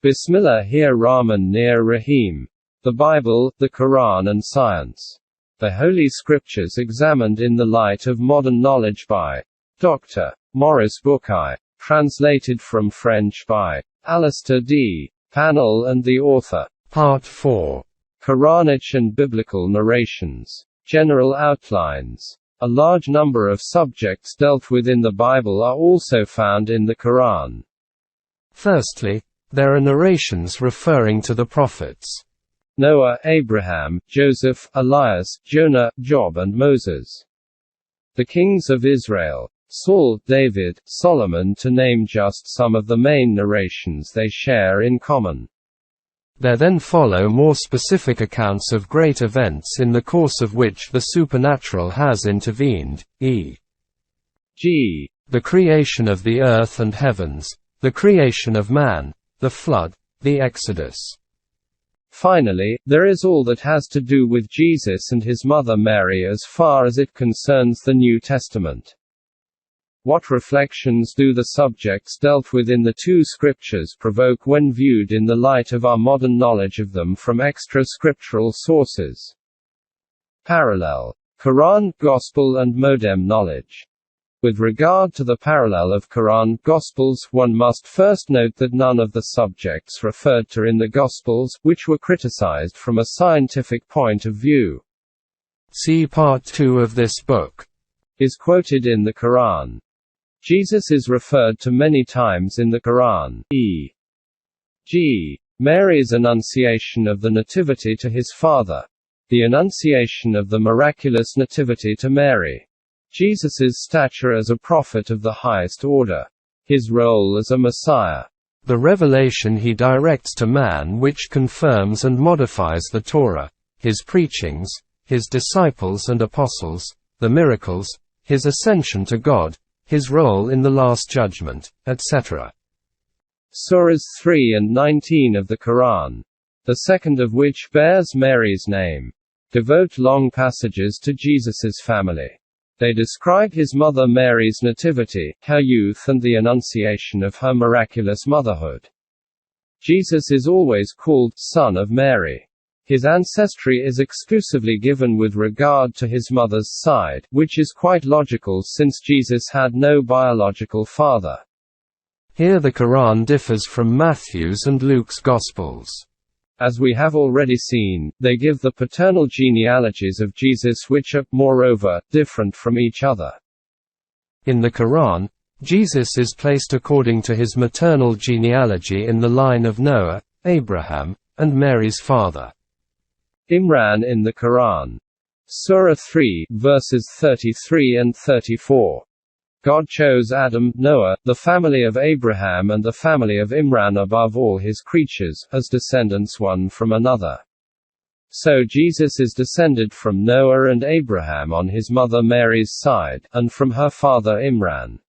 Bismillahir-Rahman-Rahim. The Bible, the Quran and Science. The Holy Scriptures examined in the light of modern knowledge by Dr. Maurice Bucaille. Translated from French by Alistair D. Pannell and the author. Part 4. Quranic and Biblical Narrations. General Outlines. A large number of subjects dealt with in the Bible are also found in the Quran. Firstly, there are narrations referring to the prophets. Noah, Abraham, Joseph, Elias, Jonah, Job and Moses. The kings of Israel. Saul, David, Solomon, to name just some of the main narrations they share in common. There then follow more specific accounts of great events in the course of which the supernatural has intervened, e.g. the creation of the earth and heavens, the creation of man, the flood, the Exodus. Finally, there is all that has to do with Jesus and his mother Mary as far as it concerns the New Testament. What reflections do the subjects dealt with in the two scriptures provoke when viewed in the light of our modern knowledge of them from extra-scriptural sources? Parallel. Quran, Gospel and Modem knowledge. With regard to the parallel of Quran Gospels, one must first note that none of the subjects referred to in the Gospels, which were criticized from a scientific point of view, see Part 2 of this book, is quoted in the Quran. Jesus is referred to many times in the Quran, e.g. Mary's annunciation of the Nativity to his father, the annunciation of the miraculous Nativity to Mary, Jesus' stature as a prophet of the highest order, his role as a Messiah, the revelation he directs to man which confirms and modifies the Torah, his preachings, his disciples and apostles, the miracles, his ascension to God, his role in the Last Judgment, etc. Surahs 3 and 19 of the Quran, the second of which bears Mary's name, devote long passages to Jesus's family. They describe his mother Mary's nativity, her youth and the annunciation of her miraculous motherhood. Jesus is always called Son of Mary. His ancestry is exclusively given with regard to his mother's side, which is quite logical since Jesus had no biological father. Here the Quran differs from Matthew's and Luke's Gospels. As we have already seen, they give the paternal genealogies of Jesus which are, moreover, different from each other. In the Quran, Jesus is placed according to his maternal genealogy in the line of Noah, Abraham, and Mary's father. Imran in the Quran. Surah 3, verses 33 and 34. God chose Adam, Noah, the family of Abraham and the family of Imran above all his creatures, as descendants one from another. So Jesus is descended from Noah and Abraham on his mother Mary's side, and from her father Imran.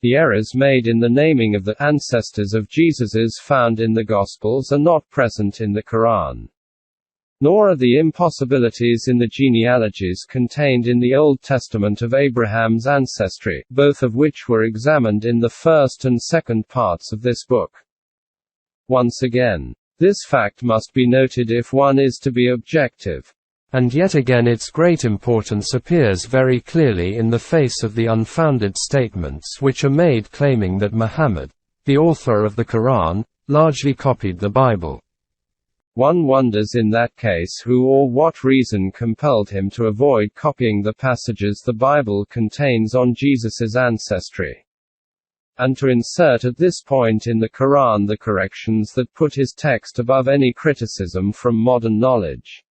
The errors made in the naming of the ancestors of Jesus's found in the Gospels are not present in the Quran. Nor are the impossibilities in the genealogies contained in the Old Testament of Abraham's ancestry, both of which were examined in the first and second parts of this book. Once again, this fact must be noted if one is to be objective. And yet again its great importance appears very clearly in the face of the unfounded statements which are made claiming that Muhammad, the author of the Quran, largely copied the Bible. One wonders in that case who or what reason compelled him to avoid copying the passages the Bible contains on Jesus's ancestry, and to insert at this point in the Quran the corrections that put his text above any criticism from modern knowledge.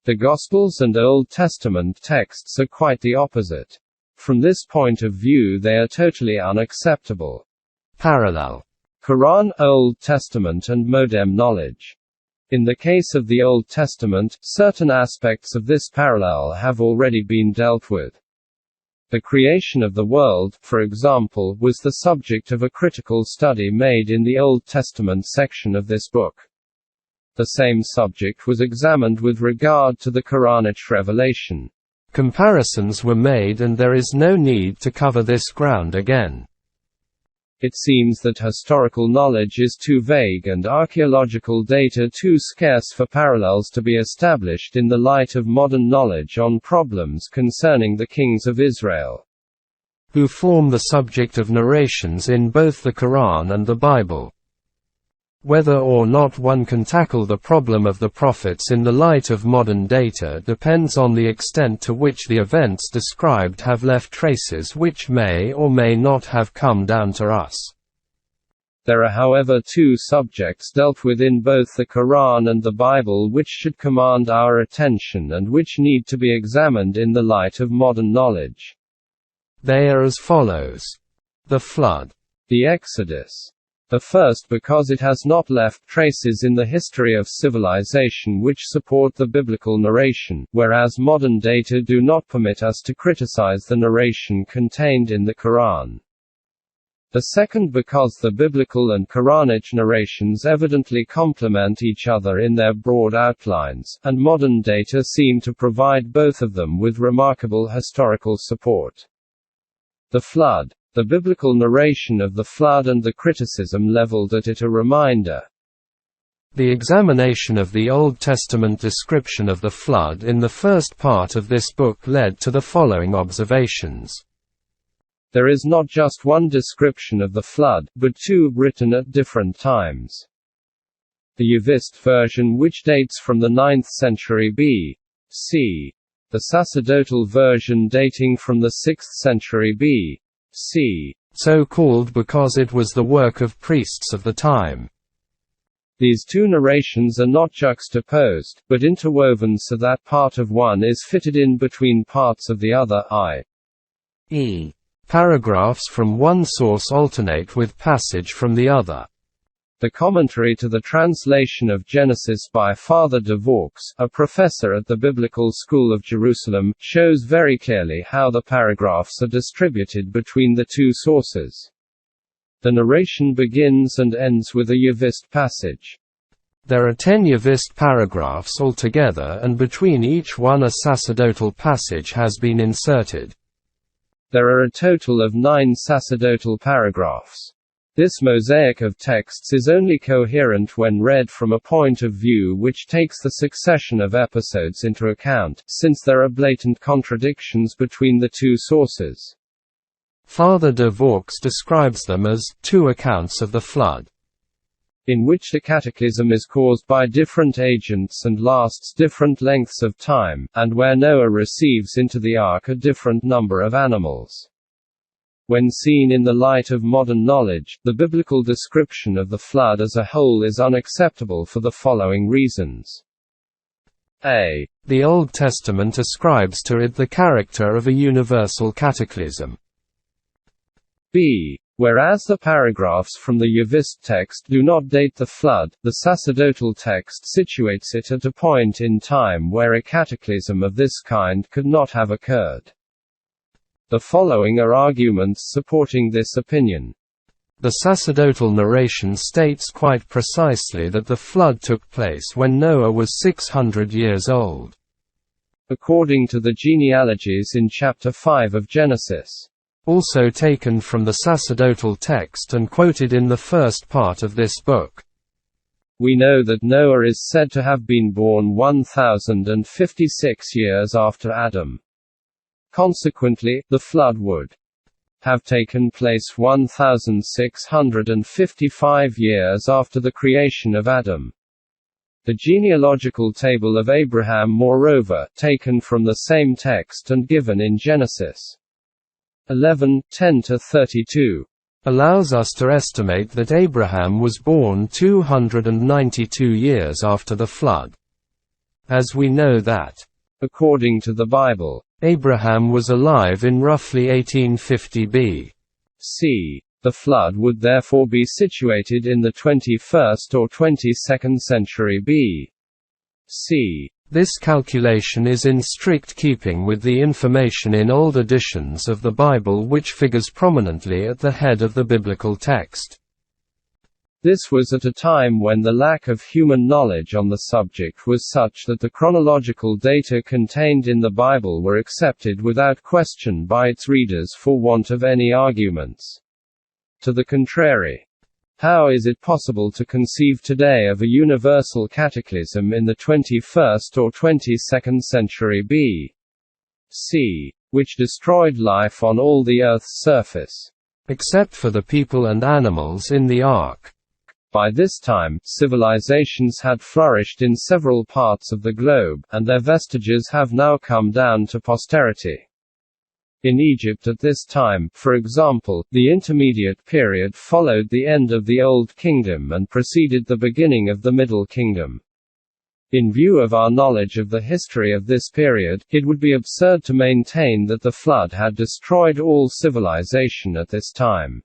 The Gospels and Old Testament texts are quite the opposite. From this point of view they are totally unacceptable. Parallel. Quran, Old Testament and Modem knowledge. In the case of the Old Testament, certain aspects of this parallel have already been dealt with. The creation of the world, for example, was the subject of a critical study made in the Old Testament section of this book. The same subject was examined with regard to the Quranic revelation. Comparisons were made and there is no need to cover this ground again. It seems that historical knowledge is too vague and archaeological data too scarce for parallels to be established in the light of modern knowledge on problems concerning the kings of Israel, who form the subject of narrations in both the Quran and the Bible. Whether or not one can tackle the problem of the prophets in the light of modern data depends on the extent to which the events described have left traces which may or may not have come down to us. There are however two subjects dealt with in both the Quran and the Bible which should command our attention and which need to be examined in the light of modern knowledge. They are as follows. The Flood. The Exodus. The first because it has not left traces in the history of civilization which support the biblical narration, whereas modern data do not permit us to criticize the narration contained in the Quran. The second because the biblical and Quranic narrations evidently complement each other in their broad outlines, and modern data seem to provide both of them with remarkable historical support. The Flood. The biblical narration of the flood and the criticism leveled at it a reminder. The examination of the Old Testament description of the flood in the first part of this book led to the following observations. There is not just one description of the flood, but two, written at different times. The Yavist version, which dates from the 9th century B.C. The sacerdotal version dating from the 6th century B.C. So called because it was the work of priests of the time. These two narrations are not juxtaposed, but interwoven so that part of one is fitted in between parts of the other, i.e. paragraphs from one source alternate with passage from the other. The commentary to the translation of Genesis by Father de Vaux, a professor at the Biblical School of Jerusalem, shows very clearly how the paragraphs are distributed between the two sources. The narration begins and ends with a Yavist passage. There are 10 Yavist paragraphs altogether, and between each one a sacerdotal passage has been inserted. There are a total of 9 sacerdotal paragraphs. This mosaic of texts is only coherent when read from a point of view which takes the succession of episodes into account, since there are blatant contradictions between the two sources. Father de Vaux describes them as two accounts of the flood, in which the cataclysm is caused by different agents and lasts different lengths of time, and where Noah receives into the ark a different number of animals. When seen in the light of modern knowledge, the biblical description of the flood as a whole is unacceptable for the following reasons. A. The Old Testament ascribes to it the character of a universal cataclysm. B. Whereas the paragraphs from the Yavist text do not date the flood, the sacerdotal text situates it at a point in time where a cataclysm of this kind could not have occurred. The following are arguments supporting this opinion. The sacerdotal narration states quite precisely that the flood took place when Noah was 600 years old, according to the genealogies in chapter 5 of Genesis, also taken from the sacerdotal text and quoted in the first part of this book. We know that Noah is said to have been born 1056 years after Adam. Consequently, the flood would have taken place 1655 years after the creation of Adam. The genealogical table of Abraham, moreover, taken from the same text and given in Genesis 11:10-32, allows us to estimate that Abraham was born 292 years after the flood. As we know that, according to the Bible, Abraham was alive in roughly 1850 B.C. The flood would therefore be situated in the 21st or 22nd century B.C. This calculation is in strict keeping with the information in old editions of the Bible which figures prominently at the head of the biblical text. This was at a time when the lack of human knowledge on the subject was such that the chronological data contained in the Bible were accepted without question by its readers for want of any arguments. To the contrary, how is it possible to conceive today of a universal cataclysm in the 21st or 22nd century B.C., which destroyed life on all the Earth's surface, except for the people and animals in the ark? By this time, civilizations had flourished in several parts of the globe, and their vestiges have now come down to posterity. In Egypt at this time, for example, the intermediate period followed the end of the Old Kingdom and preceded the beginning of the Middle Kingdom. In view of our knowledge of the history of this period, it would be absurd to maintain that the flood had destroyed all civilization at this time.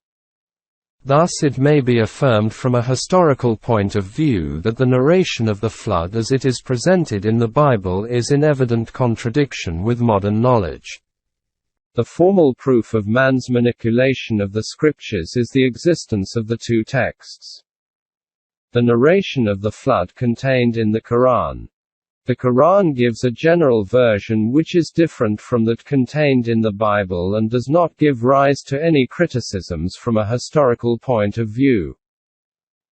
Thus it may be affirmed from a historical point of view that the narration of the flood as it is presented in the Bible is in evident contradiction with modern knowledge. The formal proof of man's manipulation of the scriptures is the existence of the two texts. The narration of the flood contained in the Quran. The Quran gives a general version which is different from that contained in the Bible and does not give rise to any criticisms from a historical point of view.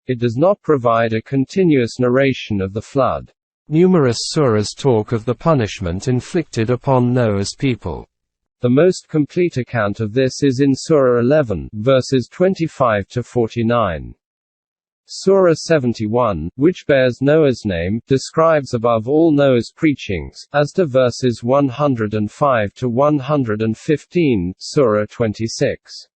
It does not provide a continuous narration of the flood. Numerous surahs talk of the punishment inflicted upon Noah's people. The most complete account of this is in Surah 11, verses 25 to 49. Surah 71, which bears Noah's name, describes above all Noah's preachings, as do verses 105 to 115, Surah 26.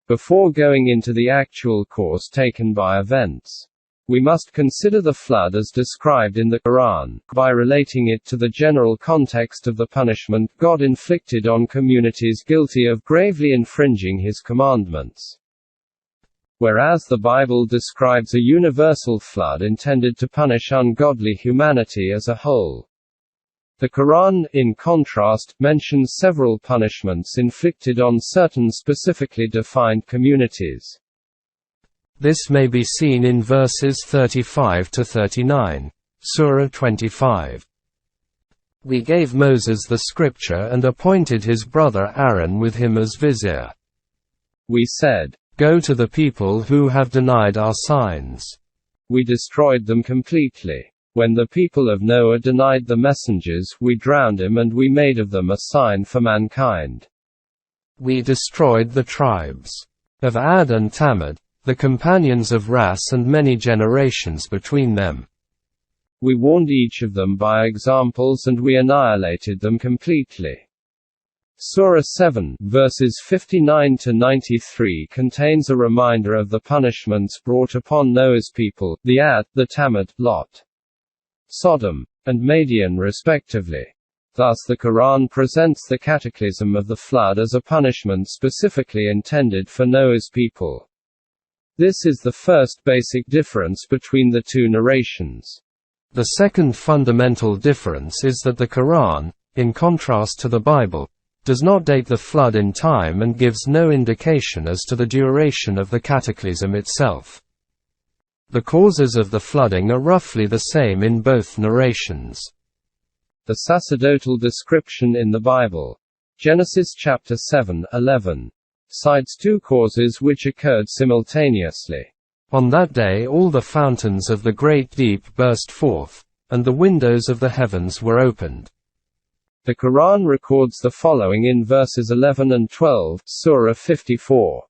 Before going into the actual course taken by events, we must consider the flood as described in the Quran, by relating it to the general context of the punishment God inflicted on communities guilty of gravely infringing His commandments. Whereas the Bible describes a universal flood intended to punish ungodly humanity as a whole, the Quran, in contrast, mentions several punishments inflicted on certain specifically defined communities. This may be seen in verses 35 to 39. Surah 25. We gave Moses the scripture and appointed his brother Aaron with him as vizier. We said, "Go to the people who have denied our signs." We destroyed them completely. When the people of Noah denied the messengers, we drowned them and we made of them a sign for mankind. We destroyed the tribes of Ad and Tamad, the companions of Ras, and many generations between them. We warned each of them by examples and we annihilated them completely. Surah 7, verses 59 to 93 contains a reminder of the punishments brought upon Noah's people, the Ad, the Tamad, Lot, Sodom, and Madian respectively. Thus the Quran presents the cataclysm of the flood as a punishment specifically intended for Noah's people. This is the first basic difference between the two narrations. The second fundamental difference is that the Quran, in contrast to the Bible, does not date the flood in time and gives no indication as to the duration of the cataclysm itself. The causes of the flooding are roughly the same in both narrations. The sacerdotal description in the Bible, Genesis chapter 7:11, cites two causes which occurred simultaneously. On that day all the fountains of the great deep burst forth, and the windows of the heavens were opened. The Quran records the following in verses 11 and 12, Surah 54.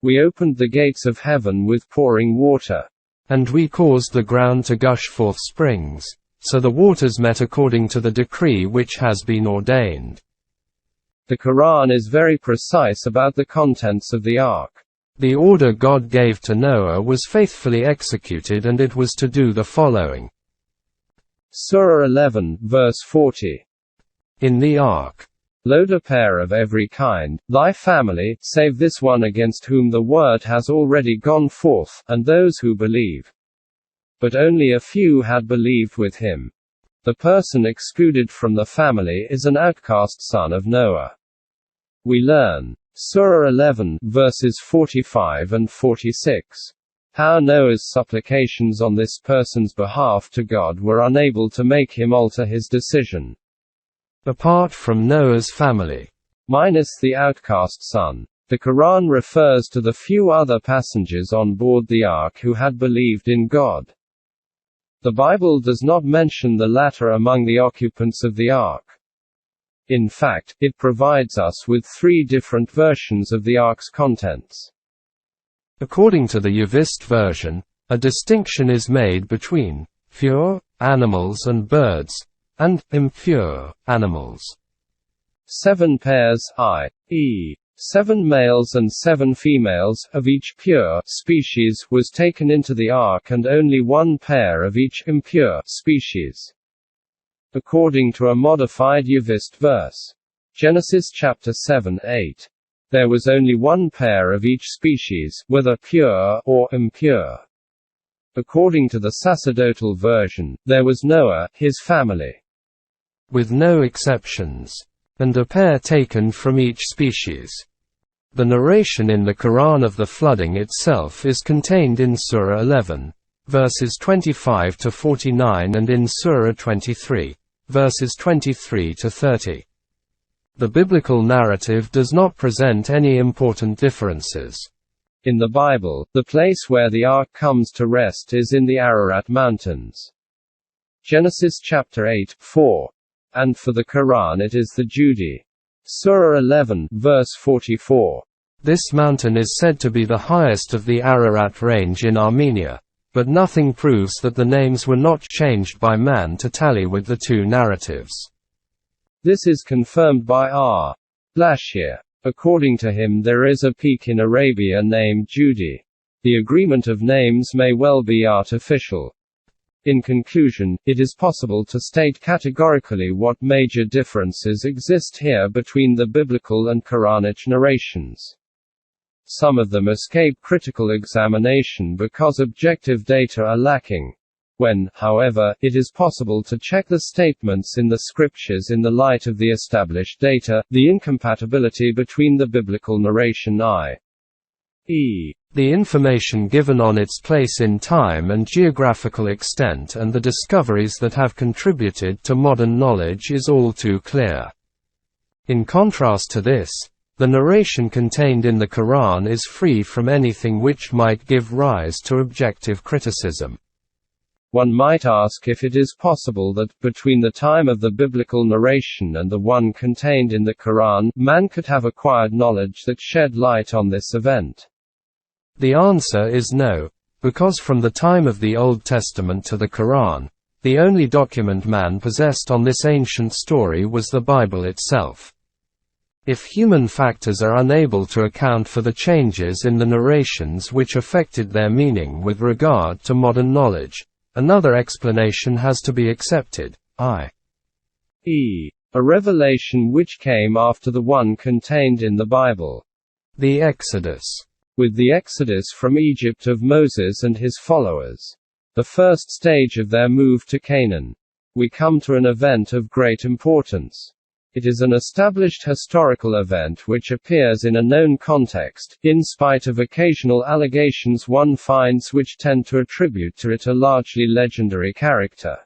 We opened the gates of heaven with pouring water, and we caused the ground to gush forth springs, so the waters met according to the decree which has been ordained. The Quran is very precise about the contents of the ark. The order God gave to Noah was faithfully executed, and it was to do the following. Surah 11, verse 40. In the ark, load a pair of every kind, thy family, save this one against whom the word has already gone forth, and those who believe. But only a few had believed with him. The person excluded from the family is an outcast son of Noah. We learn, Surah 11, verses 45 and 46, how Noah's supplications on this person's behalf to God were unable to make him alter his decision. Apart from Noah's family, minus the outcast son, The Quran refers to the few other passengers on board the ark who had believed in God. The Bible does not mention the latter among the occupants of the ark. In fact, it provides us with 3 different versions of the ark's contents. According to the Yavist version, a distinction is made between pure animals and birds, and impure animals. 7 pairs, i.e., 7 males and 7 females, of each pure species was taken into the ark and only 1 pair of each impure species. According to a modified Yavist verse, Genesis chapter 7:8, there was only 1 pair of each species, whether pure or impure. According to the sacerdotal version, there was Noah, his family, with no exceptions, and a pair taken from each species. The narration in the Quran of the flooding itself is contained in Surah 11, verses 25 to 49, and in Surah 23, verses 23 to 30. The biblical narrative does not present any important differences. In the Bible, the place where the ark comes to rest is in the Ararat Mountains. Genesis chapter 8:4. And for the Quran it is the Judi. Surah 11, verse 44. This mountain is said to be the highest of the Ararat range in Armenia, but nothing proves that the names were not changed by man to tally with the 2 narratives. This is confirmed by R. Blashir. According to him, there is a peak in Arabia named Judi. The agreement of names may well be artificial. In conclusion, it is possible to state categorically what major differences exist here between the biblical and Quranic narrations. Some of them escape critical examination because objective data are lacking. When, however, it is possible to check the statements in the scriptures in the light of the established data, the incompatibility between the biblical narration i.e., the information given on its place in time and geographical extent, and the discoveries that have contributed to modern knowledge is all too clear. In contrast to this, the narration contained in the Quran is free from anything which might give rise to objective criticism. One might ask if it is possible that, between the time of the biblical narration and the one contained in the Quran, man could have acquired knowledge that shed light on this event. The answer is no, because from the time of the Old Testament to the Quran, the only document man possessed on this ancient story was the Bible itself. If human factors are unable to account for the changes in the narrations which affected their meaning with regard to modern knowledge, another explanation has to be accepted, i.e., a revelation which came after the one contained in the Bible. The Exodus. With the exodus from Egypt of Moses and his followers, the first stage of their move to Canaan, we come to an event of great importance. It is an established historical event which appears in a known context, in spite of occasional allegations one finds which tend to attribute to it a largely legendary character.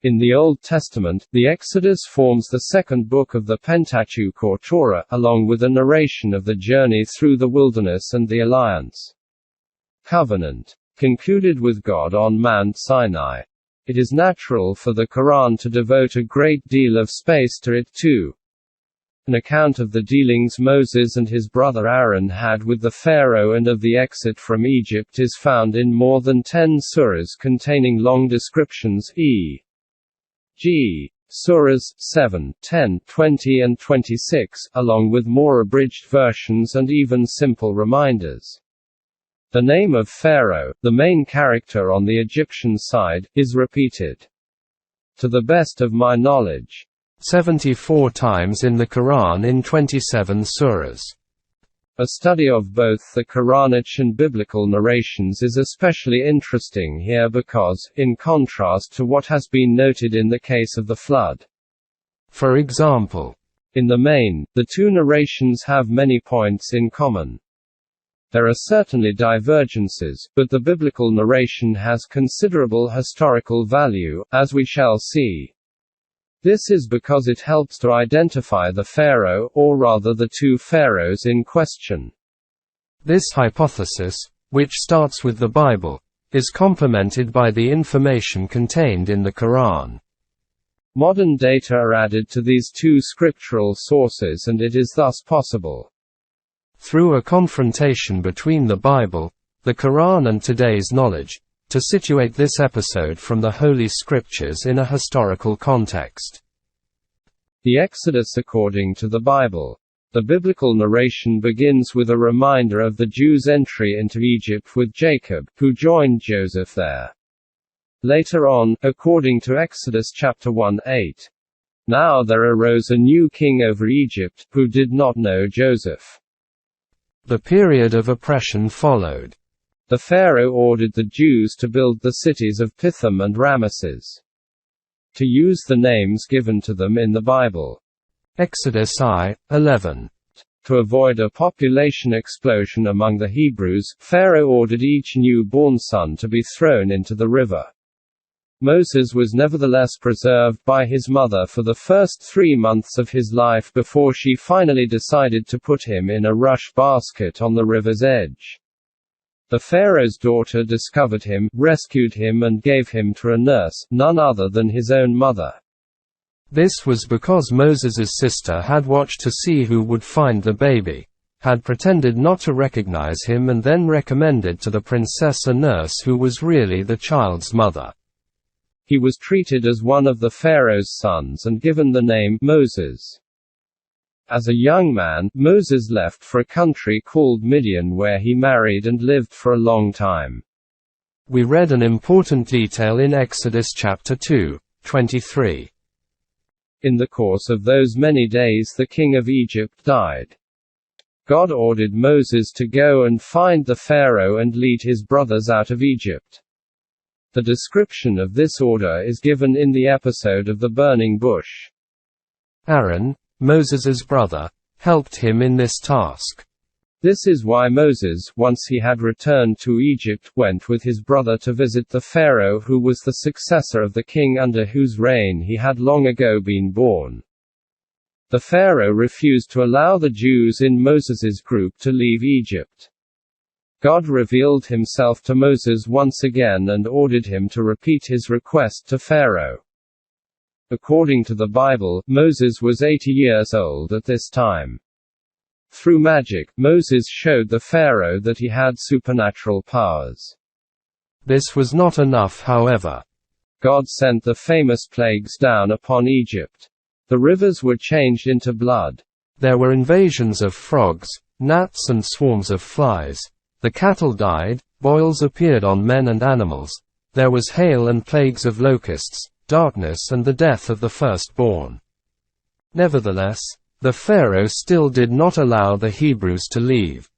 In the Old Testament, the Exodus forms the second book of the Pentateuch or Torah, along with a narration of the journey through the wilderness and the alliance covenant concluded with God on Mount Sinai. It is natural for the Quran to devote a great deal of space to it too. An account of the dealings Moses and his brother Aaron had with the Pharaoh and of the exit from Egypt is found in more than 10 surahs containing long descriptions, e.g. Surahs 7, 10, 20 and 26, along with more abridged versions and even simple reminders. The name of Pharaoh, the main character on the Egyptian side, is repeated, to the best of my knowledge, 74 times in the Quran in 27 surahs. A study of both the Quranic and biblical narrations is especially interesting here because, in contrast to what has been noted in the case of the flood, for example, in the main, the two narrations have many points in common. There are certainly divergences, but the biblical narration has considerable historical value, as we shall see. This is because it helps to identify the pharaoh, or rather the two pharaohs in question. This hypothesis, which starts with the Bible, is complemented by the information contained in the Quran. Modern data are added to these two scriptural sources, and it is thus possible, through a confrontation between the Bible, the Quran and today's knowledge, to situate this episode from the Holy Scriptures in a historical context. The Exodus according to the Bible. The biblical narration begins with a reminder of the Jews' entry into Egypt with Jacob, who joined Joseph there. Later on, according to Exodus chapter 1:8, now there arose a new king over Egypt, who did not know Joseph. The period of oppression followed. The Pharaoh ordered the Jews to build the cities of Pithom and Ramesses, to use the names given to them in the Bible. Exodus I:11. To avoid a population explosion among the Hebrews, Pharaoh ordered each newborn son to be thrown into the river. Moses was nevertheless preserved by his mother for the first 3 months of his life before she finally decided to put him in a rush basket on the river's edge. The Pharaoh's daughter discovered him, rescued him and gave him to a nurse, none other than his own mother. This was because Moses' sister had watched to see who would find the baby, had pretended not to recognize him and then recommended to the princess a nurse who was really the child's mother. He was treated as one of the Pharaoh's sons and given the name Moses. As a young man, Moses left for a country called Midian where he married and lived for a long time. We read an important detail in Exodus chapter 2:23. In the course of those many days the king of Egypt died. God ordered Moses to go and find the Pharaoh and lead his brothers out of Egypt. The description of this order is given in the episode of the burning bush. Aaron, Moses' brother, helped him in this task. This is why Moses, once he had returned to Egypt, went with his brother to visit the Pharaoh who was the successor of the king under whose reign he had long ago been born. The Pharaoh refused to allow the Jews in Moses' group to leave Egypt. God revealed himself to Moses once again and ordered him to repeat his request to Pharaoh. According to the Bible, Moses was 80 years old at this time. Through magic, Moses showed the Pharaoh that he had supernatural powers. This was not enough, however. God sent the famous plagues down upon Egypt. The rivers were changed into blood. There were invasions of frogs, gnats and swarms of flies. The cattle died, boils appeared on men and animals. There was hail and plagues of locusts, darkness and the death of the firstborn. Nevertheless, the Pharaoh still did not allow the Hebrews to leave.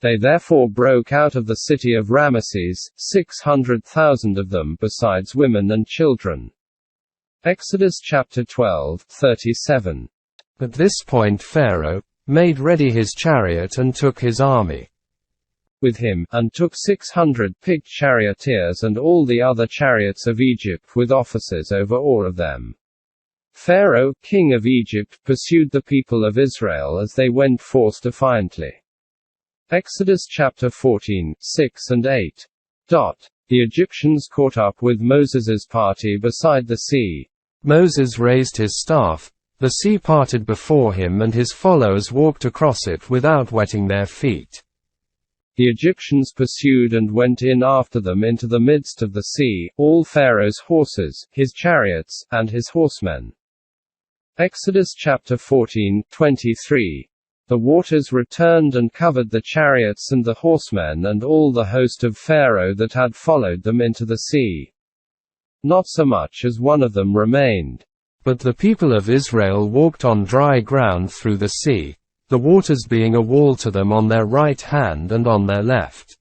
They therefore broke out of the city of Ramesses, 600,000 of them, besides women and children. Exodus chapter 12:37. At this point Pharaoh made ready his chariot and took his army with him, and took 600 picked charioteers and all the other chariots of Egypt with officers over all of them. Pharaoh, king of Egypt, pursued the people of Israel as they went forth defiantly. Exodus chapter 14:6-8. The Egyptians caught up with Moses' party beside the sea. Moses raised his staff, the sea parted before him and his followers walked across it without wetting their feet. The Egyptians pursued and went in after them into the midst of the sea, all Pharaoh's horses, his chariots, and his horsemen. Exodus chapter 14:23. The waters returned and covered the chariots and the horsemen and all the host of Pharaoh that had followed them into the sea. Not so much as one of them remained. But the people of Israel walked on dry ground through the sea, the waters being a wall to them on their right hand and on their left.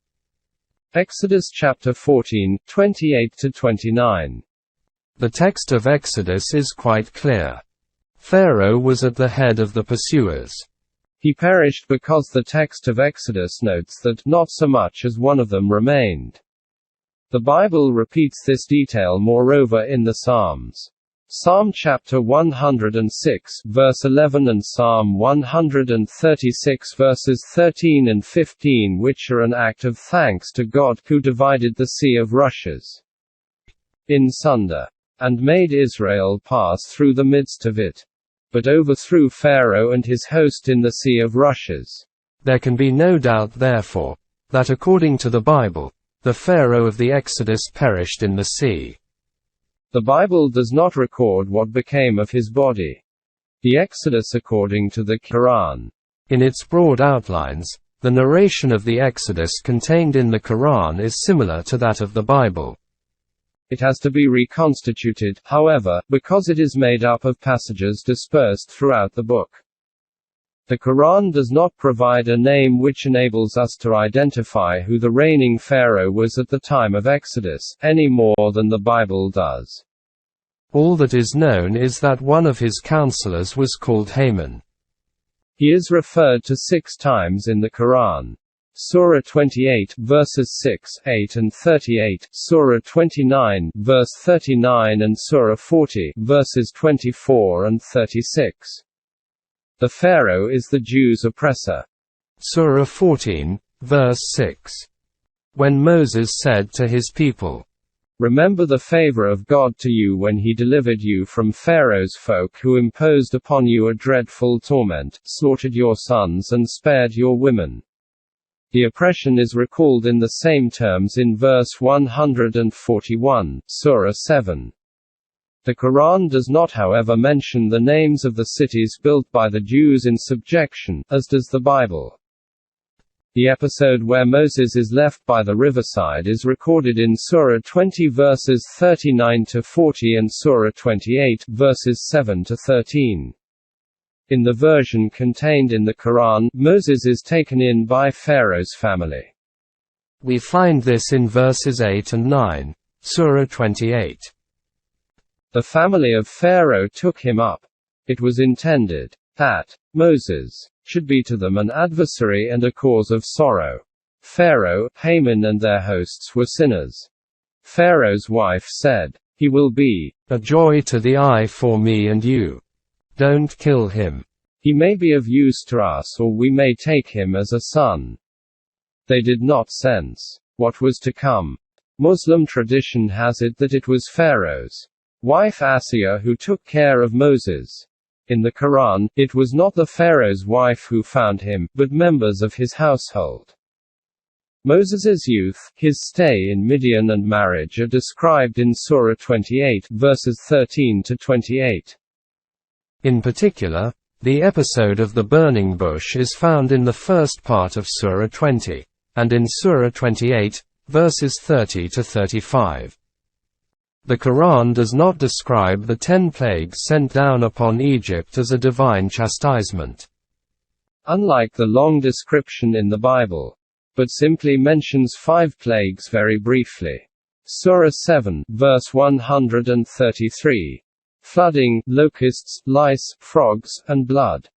Exodus chapter 14:28-29. The text of Exodus is quite clear. Pharaoh was at the head of the pursuers. He perished because the text of Exodus notes that not so much as one of them remained. The Bible repeats this detail moreover in the Psalms. Psalm chapter 106, verse 11 and Psalm 136 verses 13 and 15, which are an act of thanks to God, who divided the sea of rushes in sunder, and made Israel pass through the midst of it, but overthrew Pharaoh and his host in the sea of rushes. There can be no doubt, therefore, that according to the Bible, the Pharaoh of the Exodus perished in the sea. The Bible does not record what became of his body. The Exodus according to the Quran. In its broad outlines, the narration of the Exodus contained in the Quran is similar to that of the Bible. It has to be reconstituted, however, because it is made up of passages dispersed throughout the book. The Quran does not provide a name which enables us to identify who the reigning pharaoh was at the time of Exodus, any more than the Bible does. All that is known is that one of his counselors was called Haman. He is referred to 6 times in the Quran. Surah 28, verses 6, 8 and 38, Surah 29, verse 39 and Surah 40, verses 24 and 36. The Pharaoh is the Jews' oppressor. Surah 14, verse 6. When Moses said to his people, "Remember the favor of God to you when he delivered you from Pharaoh's folk who imposed upon you a dreadful torment, slaughtered your sons and spared your women." The oppression is recalled in the same terms in verse 141, Surah 7. The Quran does not, however, mention the names of the cities built by the Jews in subjection, as does the Bible. The episode where Moses is left by the riverside is recorded in Surah 20 verses 39 to 40 and Surah 28 verses 7 to 13. In the version contained in the Quran, Moses is taken in by Pharaoh's family. We find this in verses 8 and 9, Surah 28. The family of Pharaoh took him up. It was intended that Moses should be to them an adversary and a cause of sorrow. Pharaoh, Haman and their hosts were sinners. Pharaoh's wife said, "He will be a joy to the eye for me and you. Don't kill him. He may be of use to us, or we may take him as a son." They did not sense what was to come. Muslim tradition has it that it was Pharaoh's wife Asiya who took care of Moses. In the Quran, it was not the Pharaoh's wife who found him, but members of his household. Moses's youth, his stay in Midian and marriage are described in Surah 28, verses 13 to 28. In particular, the episode of the burning bush is found in the first part of Surah 20, and in Surah 28, verses 30 to 35. The Quran does not describe the 10 plagues sent down upon Egypt as a divine chastisement, unlike the long description in the Bible, but simply mentions 5 plagues very briefly. Surah 7, verse 133. Flooding, locusts, lice, frogs, and blood.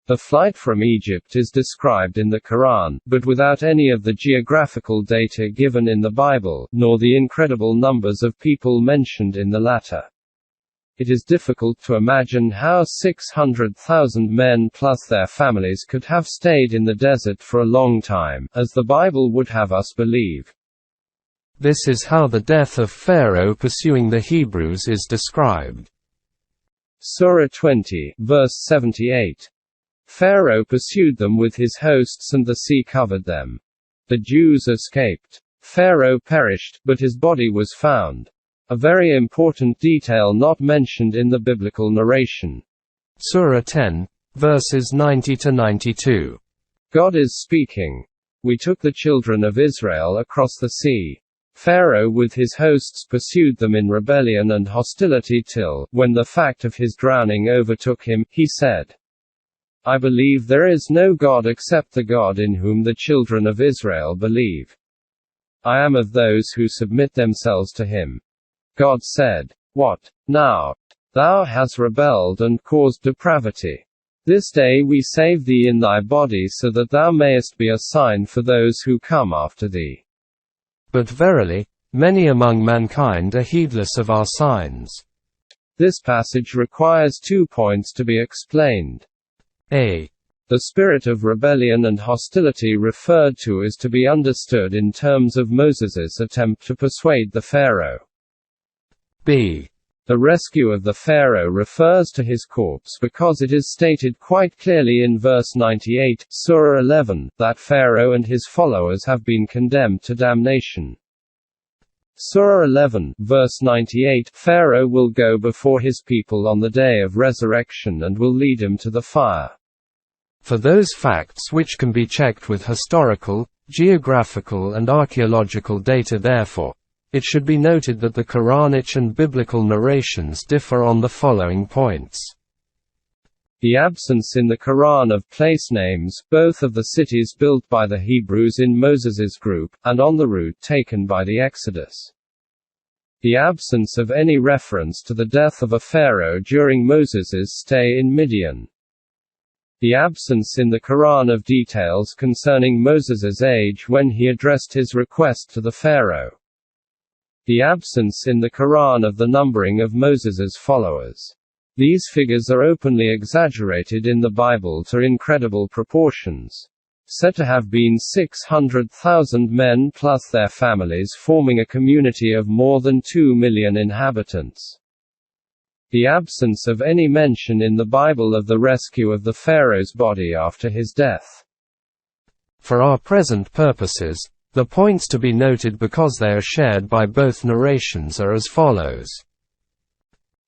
The flight from Egypt is described in the Quran, but without any of the geographical data given in the Bible, nor the incredible numbers of people mentioned in the latter. It is difficult to imagine how 600,000 men plus their families could have stayed in the desert for a long time, as the Bible would have us believe. This is how the death of Pharaoh pursuing the Hebrews is described. Surah 20, verse 78. Pharaoh pursued them with his hosts and the sea covered them. The Jews escaped. Pharaoh perished, but his body was found. A very important detail not mentioned in the biblical narration. Surah 10, verses 90 to 92. God is speaking. We took the children of Israel across the sea. Pharaoh with his hosts pursued them in rebellion and hostility till, when the fact of his drowning overtook him, he said, "I believe there is no God except the God in whom the children of Israel believe. I am of those who submit themselves to him." God said, "What? Now? Thou hast rebelled and caused depravity. This day we save thee in thy body so that thou mayest be a sign for those who come after thee. But verily, many among mankind are heedless of our signs." This passage requires 2 points to be explained. A. The spirit of rebellion and hostility referred to is to be understood in terms of Moses's attempt to persuade the Pharaoh. B. The rescue of the Pharaoh refers to his corpse because it is stated quite clearly in verse 98, Surah 11, that Pharaoh and his followers have been condemned to damnation. Surah 11, verse 98, Pharaoh will go before his people on the day of resurrection and will lead him to the fire. For those facts which can be checked with historical, geographical and archaeological data therefore, it should be noted that the Quranic and biblical narrations differ on the following points. The absence in the Quran of place names, both of the cities built by the Hebrews in Moses's group, and on the route taken by the Exodus. The absence of any reference to the death of a pharaoh during Moses's stay in Midian. The absence in the Quran of details concerning Moses's age when he addressed his request to the pharaoh. The absence in the Quran of the numbering of Moses's followers. These figures are openly exaggerated in the Bible to incredible proportions. Said to have been 600,000 men plus their families, forming a community of more than 2 million inhabitants. The absence of any mention in the Bible of the rescue of the Pharaoh's body after his death. For our present purposes, the points to be noted because they are shared by both narrations are as follows.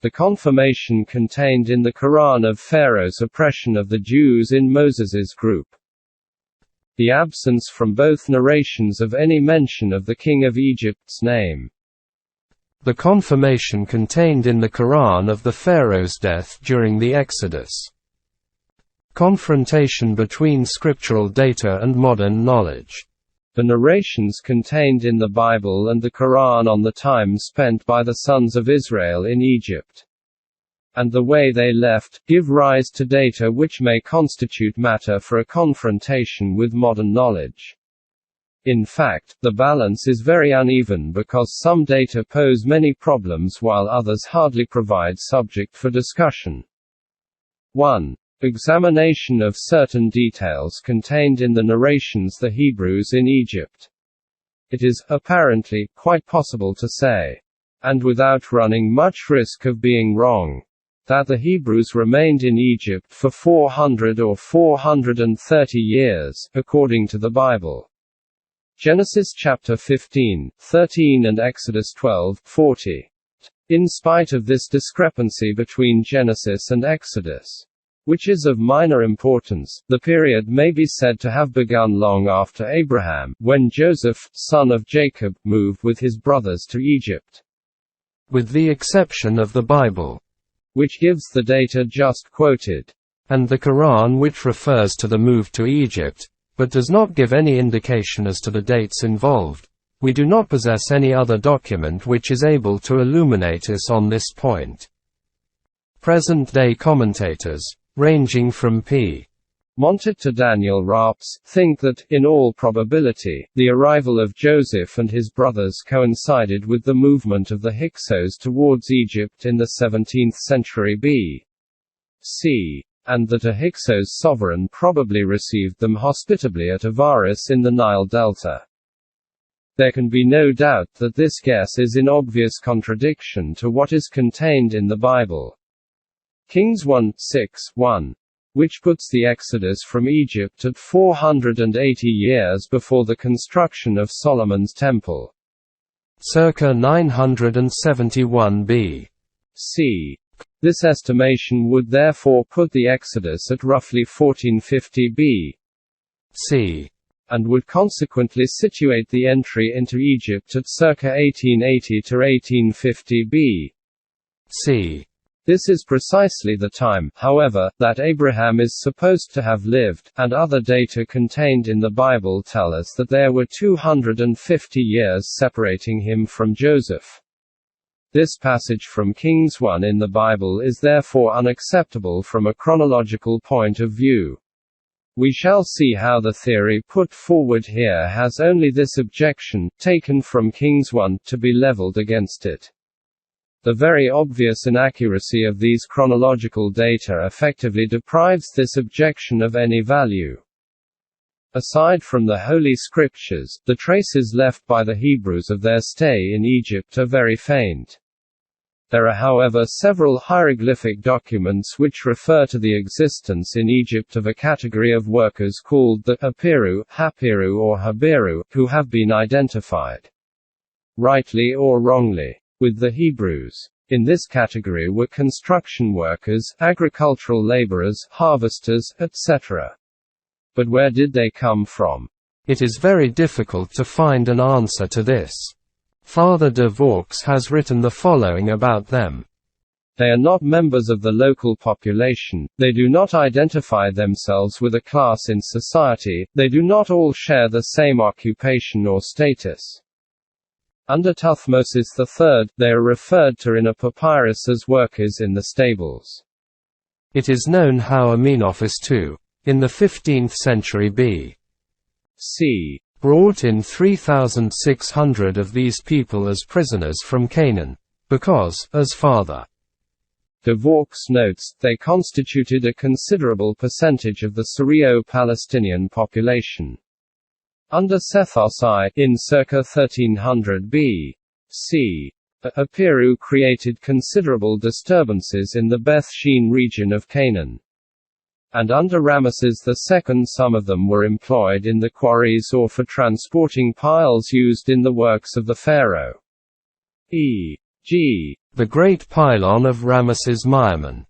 The confirmation contained in the Quran of Pharaoh's oppression of the Jews in Moses's group. The absence from both narrations of any mention of the king of Egypt's name. The confirmation contained in the Quran of the Pharaoh's death during the Exodus. Confrontation between scriptural data and modern knowledge. The narrations contained in the Bible and the Quran on the time spent by the sons of Israel in Egypt, and the way they left, give rise to data which may constitute matter for a confrontation with modern knowledge. In fact, the balance is very uneven because some data pose many problems while others hardly provide subject for discussion. 1. Examination of certain details contained in the narrations the Hebrews in Egypt. It is, apparently, quite possible to say, and without running much risk of being wrong, that the Hebrews remained in Egypt for 400 or 430 years, according to the Bible. Genesis chapter 15:13 and Exodus 12:40. In spite of this discrepancy between Genesis and Exodus, which is of minor importance, the period may be said to have begun long after Abraham, when Joseph, son of Jacob, moved with his brothers to Egypt. With the exception of the Bible, which gives the data just quoted, and the Quran which refers to the move to Egypt, but does not give any indication as to the dates involved, we do not possess any other document which is able to illuminate us on this point. Present-day commentators, ranging from P. Montet to Daniel Rapps, think that, in all probability, the arrival of Joseph and his brothers coincided with the movement of the Hyksos towards Egypt in the 17th century B.C., and that a Hyksos sovereign probably received them hospitably at Avaris in the Nile Delta. There can be no doubt that this guess is in obvious contradiction to what is contained in the Bible. Kings 1:6-1, which puts the exodus from Egypt at 480 years before the construction of Solomon's Temple. Circa 971 B.C. This estimation would therefore put the exodus at roughly 1450 B.C. and would consequently situate the entry into Egypt at circa 1880 to 1850 B.C. This is precisely the time, however, that Abraham is supposed to have lived, and other data contained in the Bible tell us that there were 250 years separating him from Joseph. This passage from Kings 1 in the Bible is therefore unacceptable from a chronological point of view. We shall see how the theory put forward here has only this objection, taken from Kings 1, to be leveled against it. The very obvious inaccuracy of these chronological data effectively deprives this objection of any value. Aside from the Holy Scriptures, the traces left by the Hebrews of their stay in Egypt are very faint. There are however several hieroglyphic documents which refer to the existence in Egypt of a category of workers called the Apiru, Hapiru or Habiru, who have been identified, rightly or wrongly, with the Hebrews. In this category were construction workers, agricultural laborers, harvesters, etc. But where did they come from? It is very difficult to find an answer to this. Father de Vaux has written the following about them. They are not members of the local population, they do not identify themselves with a class in society, they do not all share the same occupation or status. Under Thutmosis III, they are referred to in a papyrus as workers in the stables. It is known how Amenophis II, in the 15th century B.C., brought in 3,600 of these people as prisoners from Canaan, because, as Father de Vaux notes, they constituted a considerable percentage of the Syrio-Palestinian population. Under Sethos I, in circa 1300 B.C., Apiru created considerable disturbances in the Beth Shean region of Canaan. And under Ramesses II some of them were employed in the quarries or for transporting piles used in the works of the pharaoh. E.g. the Great Pylon of Ramesses Maimon.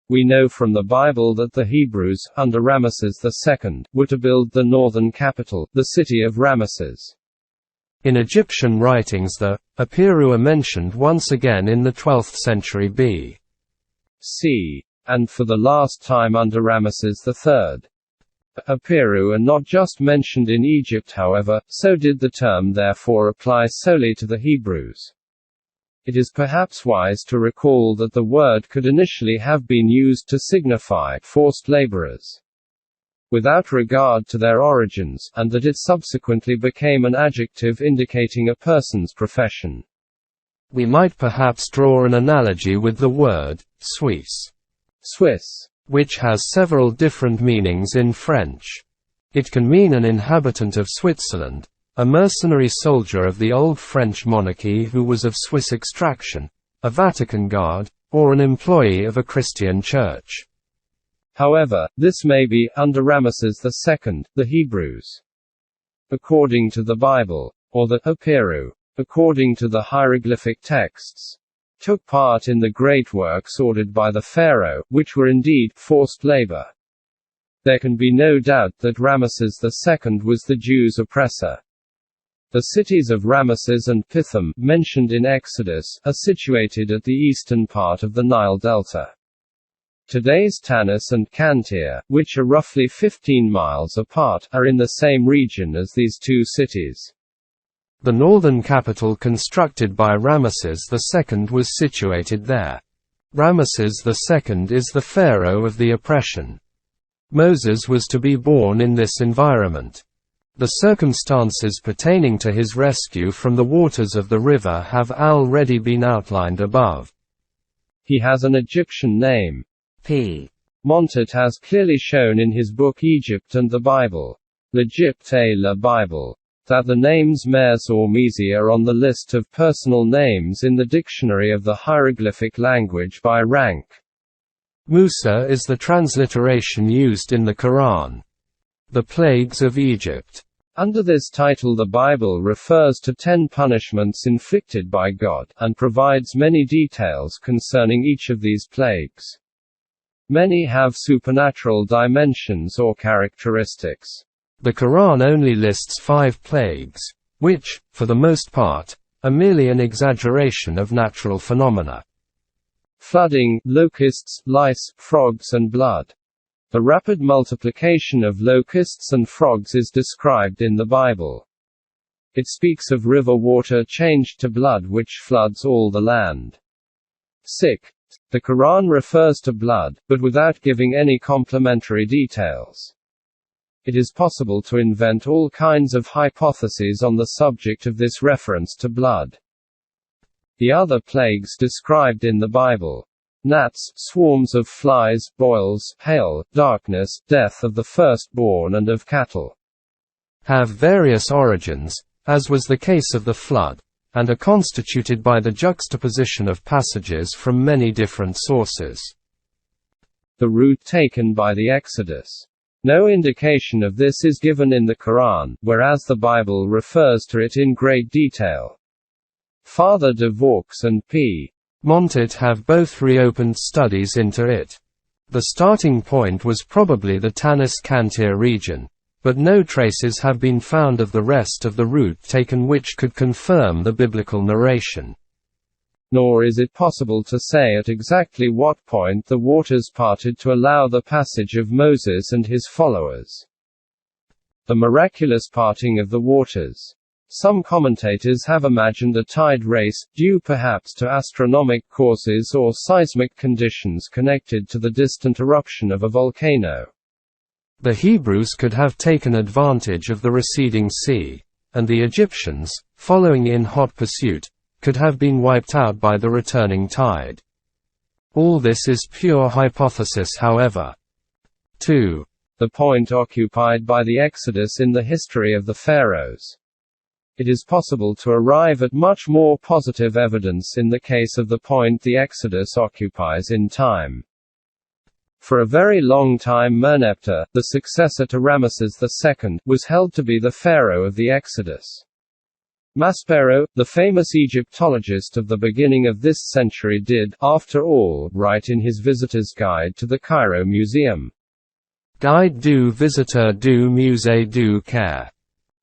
We know from the Bible that the Hebrews, under Ramesses II, were to build the northern capital, the city of Ramesses. In Egyptian writings the Apiru are mentioned once again in the 12th century B.C. and for the last time under Ramesses III. Apiru are not just mentioned in Egypt however, so did the term therefore apply solely to the Hebrews. It is perhaps wise to recall that the word could initially have been used to signify forced laborers, without regard to their origins, and that it subsequently became an adjective indicating a person's profession. We might perhaps draw an analogy with the word Suisse, which has several different meanings in French. It can mean an inhabitant of Switzerland, a mercenary soldier of the old French monarchy who was of Swiss extraction, a Vatican guard, or an employee of a Christian church. However, this may be, under Ramesses II, the Hebrews, according to the Bible, or the Apiru, according to the hieroglyphic texts, took part in the great works ordered by the pharaoh, which were indeed forced labor. There can be no doubt that Ramesses II was the Jews' oppressor. The cities of Ramesses and Pithom, mentioned in Exodus, are situated at the eastern part of the Nile Delta. Today's Tanis and Cantir, which are roughly 15 miles apart, are in the same region as these two cities. The northern capital constructed by Ramesses II was situated there. Ramesses II is the pharaoh of the oppression. Moses was to be born in this environment. The circumstances pertaining to his rescue from the waters of the river have already been outlined above. He has an Egyptian name. P. Montet has clearly shown in his book Egypt and the Bible, L'Egypte et la Bible, that the names Mes or Mesi are on the list of personal names in the Dictionary of the Hieroglyphic Language by rank. Musa is the transliteration used in the Quran. The Plagues of Egypt. Under this title the Bible refers to 10 punishments inflicted by God, and provides many details concerning each of these plagues. Many have supernatural dimensions or characteristics. The Quran only lists 5 plagues, which, for the most part, are merely an exaggeration of natural phenomena. Flooding, locusts, lice, frogs and blood. The rapid multiplication of locusts and frogs is described in the Bible. It speaks of river water changed to blood which floods all the land. Sick. The Quran refers to blood, but without giving any complementary details. It is possible to invent all kinds of hypotheses on the subject of this reference to blood. the other plagues described in the Bible, gnats, swarms of flies, boils, hail, darkness, death of the firstborn and of cattle, have various origins, as was the case of the flood, and are constituted by the juxtaposition of passages from many different sources. The route taken by the Exodus. No indication of this is given in the Quran, whereas the Bible refers to it in great detail. Father de Vaux and P. Montet have both reopened studies into it. The starting point was probably the Tanis-Cantir region, but no traces have been found of the rest of the route taken which could confirm the biblical narration. Nor is it possible to say at exactly what point the waters parted to allow the passage of Moses and his followers. The miraculous parting of the waters. Some commentators have imagined a tide race, due perhaps to astronomic causes or seismic conditions connected to the distant eruption of a volcano. The Hebrews could have taken advantage of the receding sea, and the Egyptians, following in hot pursuit, could have been wiped out by the returning tide. All this is pure hypothesis, however. 2. The point occupied by the Exodus in the history of the pharaohs. It is possible to arrive at much more positive evidence in the case of the point the Exodus occupies in time. For a very long time Merneptah, the successor to Ramesses II, was held to be the pharaoh of the Exodus. Maspero, the famous Egyptologist of the beginning of this century did, after all, write in his Visitor's Guide to the Cairo Museum. Guide du Visiteur du Musée du Caire.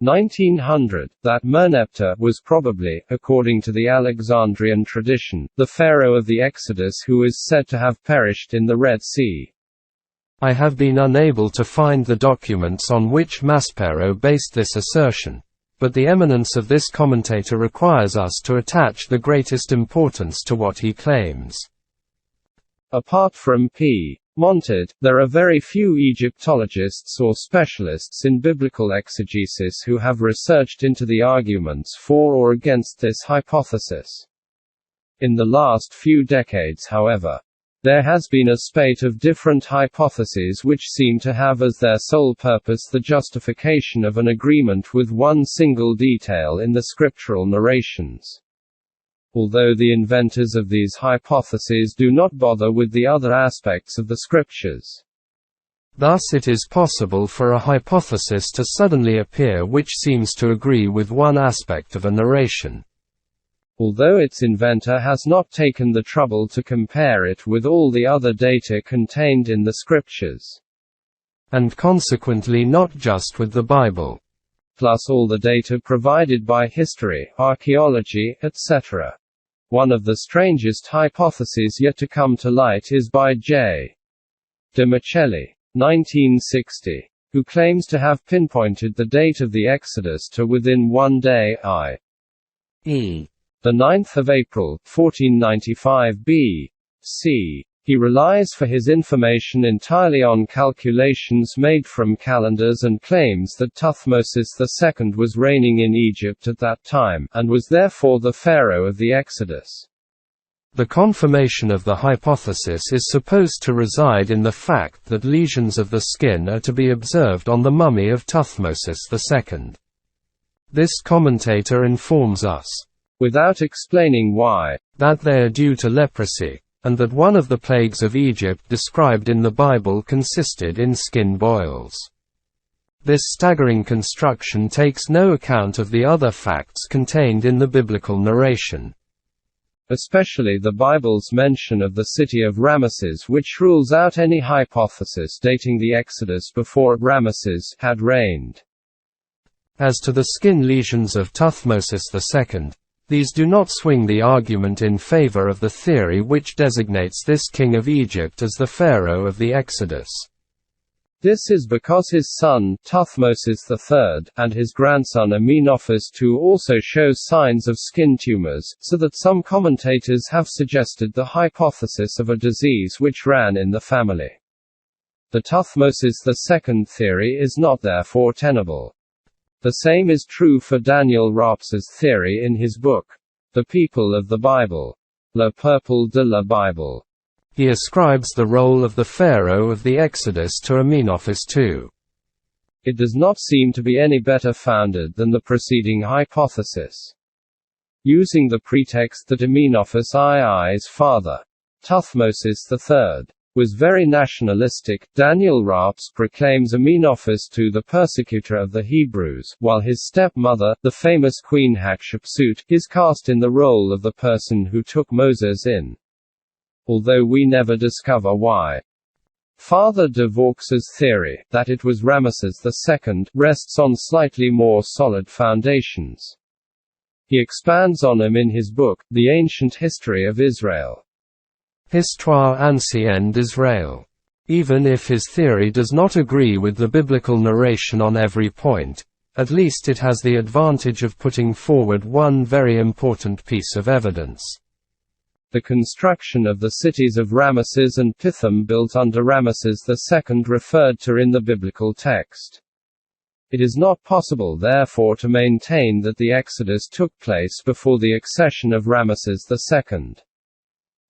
1900, that Merneptah was probably, according to the Alexandrian tradition, the pharaoh of the Exodus who is said to have perished in the Red Sea. I have been unable to find the documents on which Maspero based this assertion, but the eminence of this commentator requires us to attach the greatest importance to what he claims. Apart from P. Montet, there are very few Egyptologists or specialists in biblical exegesis who have researched into the arguments for or against this hypothesis. In the last few decades, however, there has been a spate of different hypotheses which seem to have as their sole purpose the justification of an agreement with one single detail in the scriptural narrations. Although the inventors of these hypotheses do not bother with the other aspects of the scriptures. Thus it is possible for a hypothesis to suddenly appear which seems to agree with one aspect of a narration, although its inventor has not taken the trouble to compare it with all the other data contained in the scriptures, and consequently not just with the Bible, plus all the data provided by history, archaeology, etc. One of the strangest hypotheses yet to come to light is by J. de Micheli, 1960, who claims to have pinpointed the date of the Exodus to within 1 day, i.e. the 9th of April, 1495 B.C. He relies for his information entirely on calculations made from calendars and claims that Thutmosis II was reigning in Egypt at that time, and was therefore the pharaoh of the Exodus. The confirmation of the hypothesis is supposed to reside in the fact that lesions of the skin are to be observed on the mummy of Thutmosis II. This commentator informs us, without explaining why, that they are due to leprosy, and that one of the plagues of Egypt described in the Bible consisted in skin boils. This staggering construction takes no account of the other facts contained in the biblical narration, especially the Bible's mention of the city of Ramesses, which rules out any hypothesis dating the Exodus before Ramesses had reigned. As to the skin lesions of Thutmosis II, these do not swing the argument in favor of the theory which designates this king of Egypt as the pharaoh of the Exodus. This is because his son, Thutmosis III, and his grandson Amenophis II also show signs of skin tumors, so that some commentators have suggested the hypothesis of a disease which ran in the family. The Thutmosis II theory is not therefore tenable. The same is true for Daniel Raps's theory in his book, the people of the Bible. Le peuple de la Bible. He ascribes the role of the Pharaoh of the Exodus to Amenophis II. It does not seem to be any better founded than the preceding hypothesis. Using the pretext that Amenophis II's father, Thutmosis III, was very nationalistic, Daniel Rapes proclaims Amenophis II the persecutor of the Hebrews, while his stepmother, the famous Queen Hatshepsut, is cast in the role of the person who took Moses in. Although we never discover why. Father de Vaux's theory, that it was Ramesses II, rests on slightly more solid foundations. He expands on them in his book, The Ancient History of Israel. Histoire ancienne d'Israël. Even if his theory does not agree with the biblical narration on every point, at least it has the advantage of putting forward one very important piece of evidence. The construction of the cities of Ramesses and Pithom built under Ramesses II referred to in the biblical text. It is not possible therefore to maintain that the Exodus took place before the accession of Ramesses II.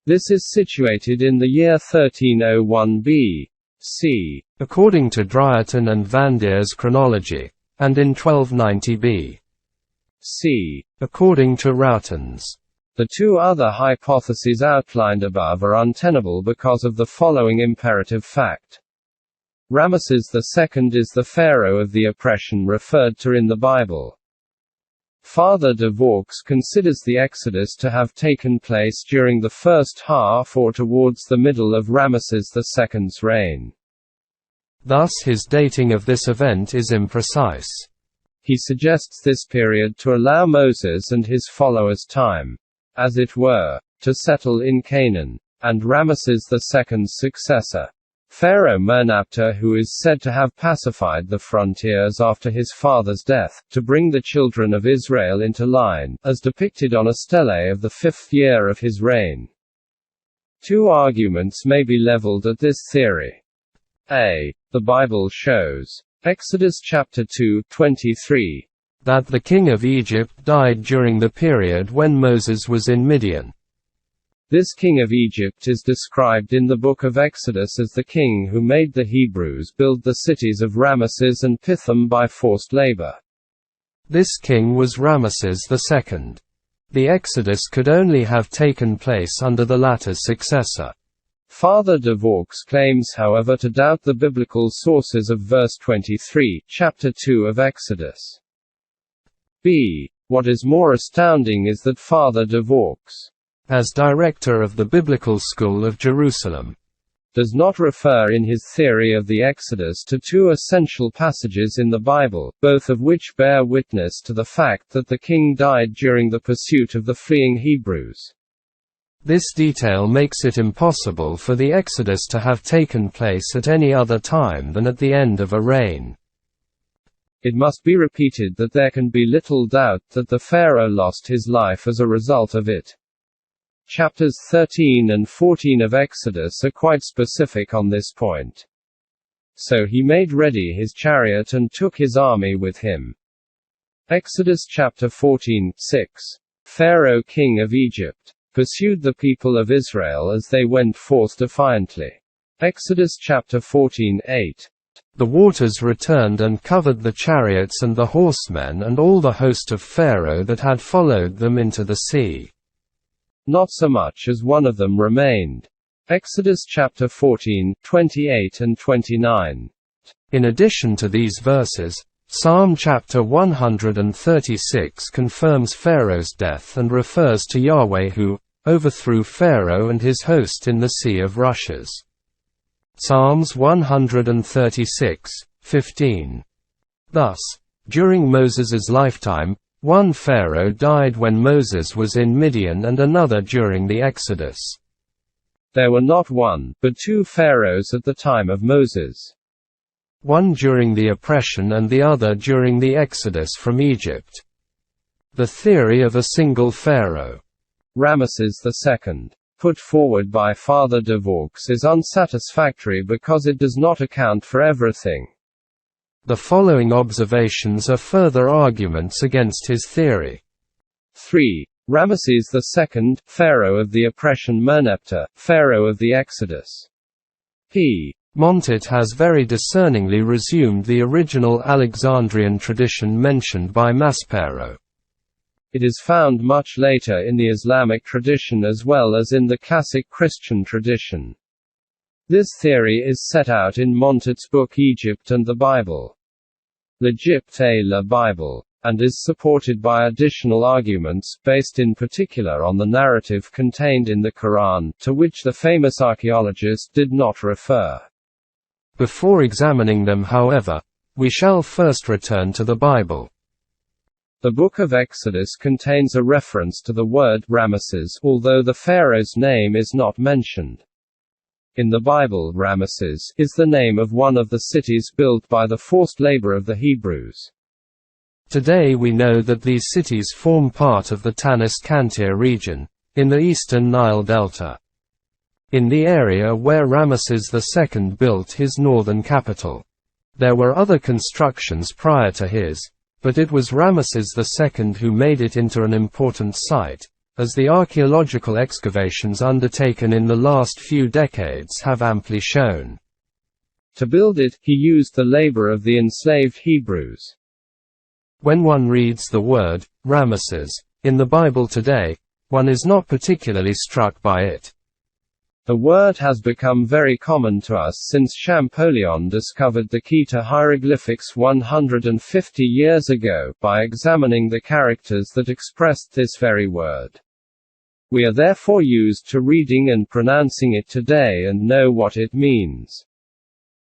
This is situated in the year 1301 B.C., according to Drieton and Van Deer's chronology, and in 1290 B.C., according to Roughton's. The two other hypotheses outlined above are untenable because of the following imperative fact. Ramesses II is the pharaoh of the oppression referred to in the Bible. Father de Vaux considers the Exodus to have taken place during the first half or towards the middle of Ramesses II's reign. Thus his dating of this event is imprecise. He suggests this period to allow Moses and his followers time, as it were, to settle in Canaan, and Ramesses II's successor, Pharaoh Merneptah, who is said to have pacified the frontiers after his father's death, to bring the children of Israel into line, as depicted on a stele of the 5th year of his reign. Two arguments may be leveled at this theory. A. The Bible shows, Exodus chapter 2:23, that the king of Egypt died during the period when Moses was in Midian. This king of Egypt is described in the book of Exodus as the king who made the Hebrews build the cities of Ramesses and Pithom by forced labor. This king was Ramesses II. The Exodus could only have taken place under the latter's successor. Father de Vaux claims however to doubt the biblical sources of verse 23, chapter 2 of Exodus. B. What is more astounding is that Father de Vaux, as director of the Biblical School of Jerusalem, does not refer in his theory of the Exodus to two essential passages in the Bible, both of which bear witness to the fact that the king died during the pursuit of the fleeing Hebrews. This detail makes it impossible for the Exodus to have taken place at any other time than at the end of a reign. It must be repeated that there can be little doubt that the Pharaoh lost his life as a result of it. Chapters 13 and 14 of Exodus are quite specific on this point. So he made ready his chariot and took his army with him. Exodus chapter 14:6. Pharaoh king of Egypt pursued the people of Israel as they went forth defiantly. Exodus chapter 14:8. The waters returned and covered the chariots and the horsemen and all the host of Pharaoh that had followed them into the sea. Not so much as one of them remained. Exodus chapter 14:28 and 29. In addition to these verses, Psalm chapter 136 confirms Pharaoh's death and refers to Yahweh who overthrew Pharaoh and his host in the Sea of Rushes. Psalms 136:15. Thus, during Moses's lifetime, one Pharaoh died when Moses was in Midian and another during the Exodus. There were not one, but two pharaohs at the time of Moses. One during the oppression and the other during the Exodus from Egypt. The theory of a single pharaoh, Ramesses II, put forward by Father de Vaux is unsatisfactory because it does not account for everything. The following observations are further arguments against his theory. 3. Ramesses II, Pharaoh of the oppression. Merneptah, Pharaoh of the Exodus. P. Montet has very discerningly resumed the original Alexandrian tradition mentioned by Maspero. It is found much later in the Islamic tradition as well as in the classic Christian tradition. This theory is set out in Montet's book Egypt and the Bible, L'Egypte et la Bible, and is supported by additional arguments, based in particular on the narrative contained in the Quran, to which the famous archaeologist did not refer. Before examining them, however, we shall first return to the Bible. The Book of Exodus contains a reference to the word Ramesses, although the pharaoh's name is not mentioned. In the Bible, Ramesses is the name of one of the cities built by the forced labor of the Hebrews. Today we know that these cities form part of the Tanis-Kantir region, in the eastern Nile Delta. In the area where Ramesses II built his northern capital. There were other constructions prior to his, but it was Ramesses II who made it into an important site, as the archaeological excavations undertaken in the last few decades have amply shown. To build it, he used the labor of the enslaved Hebrews. When one reads the word, Ramesses, in the Bible today, one is not particularly struck by it. The word has become very common to us since Champollion discovered the key to hieroglyphics 150 years ago, by examining the characters that expressed this very word. We are therefore used to reading and pronouncing it today and know what it means.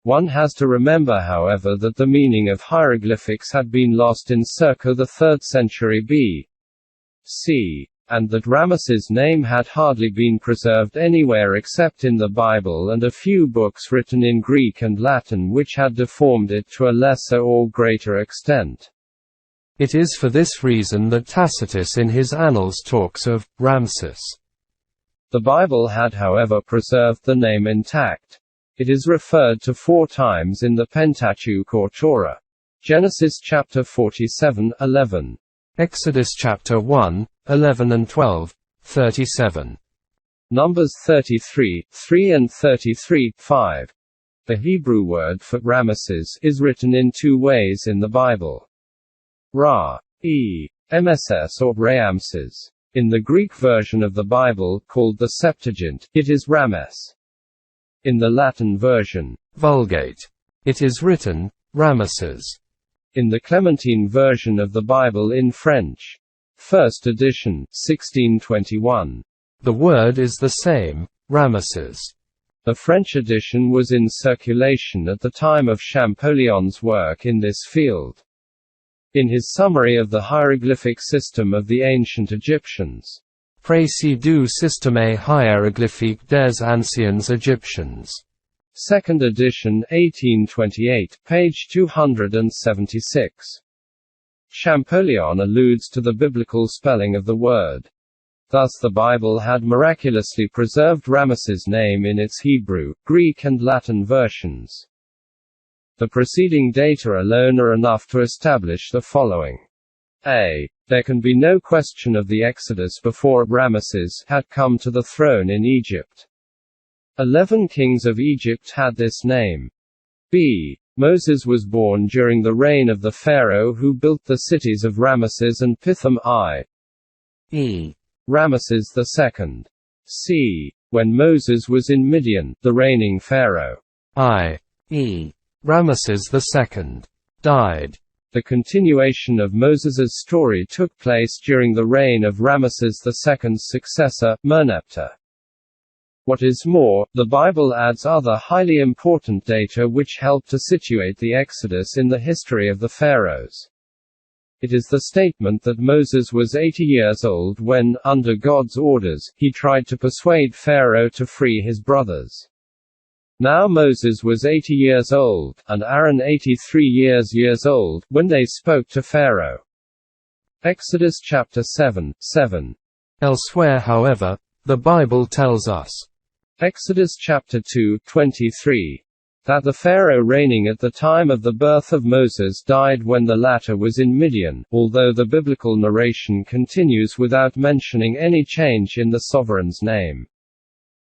One has to remember, however, that the meaning of hieroglyphics had been lost in circa the 3rd century B.C., and that Ramesses' name had hardly been preserved anywhere except in the Bible and a few books written in Greek and Latin which had deformed it to a lesser or greater extent. It is for this reason that Tacitus in his Annals talks of Ramses. The Bible had, however, preserved the name intact. It is referred to 4 times in the Pentateuch or Torah. Genesis chapter 47:11. Exodus chapter 1, 11 and 12, 37. Numbers 33:3 and 33:5. The Hebrew word for Ramesses is written in 2 ways in the Bible. Ra-E-M-S-S or Ramses. In the Greek version of the Bible, called the Septuagint, it is Rames. In the Latin version, Vulgate, it is written, Ramesses. In the Clementine version of the Bible in French, 1st edition, 1621, the word is the same, Ramesses. The French edition was in circulation at the time of Champollion's work in this field. In his summary of the hieroglyphic system of the ancient Egyptians, Précis du système hiéroglyphique des anciens Égyptiens. 2nd edition, 1828, page 276. Champollion alludes to the biblical spelling of the word. Thus the Bible had miraculously preserved Ramesses' name in its Hebrew, Greek and Latin versions. The preceding data alone are enough to establish the following. A. There can be no question of the Exodus before Ramesses had come to the throne in Egypt. 11 kings of Egypt had this name. B. Moses was born during the reign of the pharaoh who built the cities of Ramesses and Pithom i.e. Ramesses II. C. When Moses was in Midian, the reigning pharaoh i.e. Ramesses II died. The continuation of Moses's story took place during the reign of Ramesses II's successor, Merneptah. What is more, the Bible adds other highly important data which help to situate the Exodus in the history of the pharaohs. It is the statement that Moses was 80 years old when, under God's orders, he tried to persuade Pharaoh to free his brothers. Now Moses was 80 years old, and Aaron 83 years old, when they spoke to Pharaoh. Exodus chapter 7:7. Elsewhere, however, the Bible tells us. Exodus chapter 2:23. that the pharaoh reigning at the time of the birth of Moses died when the latter was in Midian, although the biblical narration continues without mentioning any change in the sovereign's name.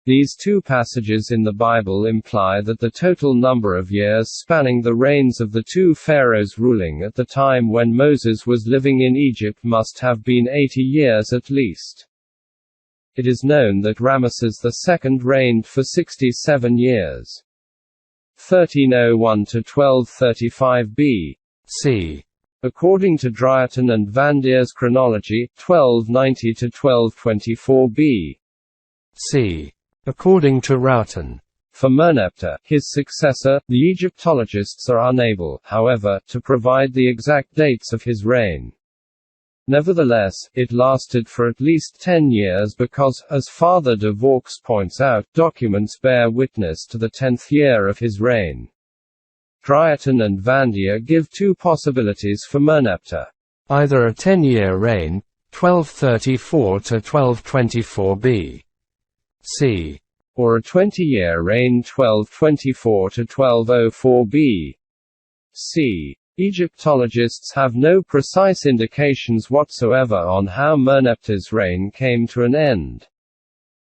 These two passages in the Bible imply that the total number of years spanning the reigns of the two pharaohs ruling at the time when Moses was living in Egypt must have been 80 years at least. It is known that Ramesses II reigned for 67 years. 1301 to 1235 B.C. According to Drayton and Van Deer's chronology, 1290 to 1224 B.C. According to Rautan. For Merneptah, his successor, the Egyptologists are unable, however, to provide the exact dates of his reign. Nevertheless, it lasted for at least 10 years because, as Father de Vaux points out, documents bear witness to the 10th year of his reign. Drayton and Van Deer give two possibilities for Merneptah. Either a 10-year reign, 1234 to 1224 B.C., or a 20-year reign 1224 to 1204 B.C. Egyptologists have no precise indications whatsoever on how Merneptah's reign came to an end.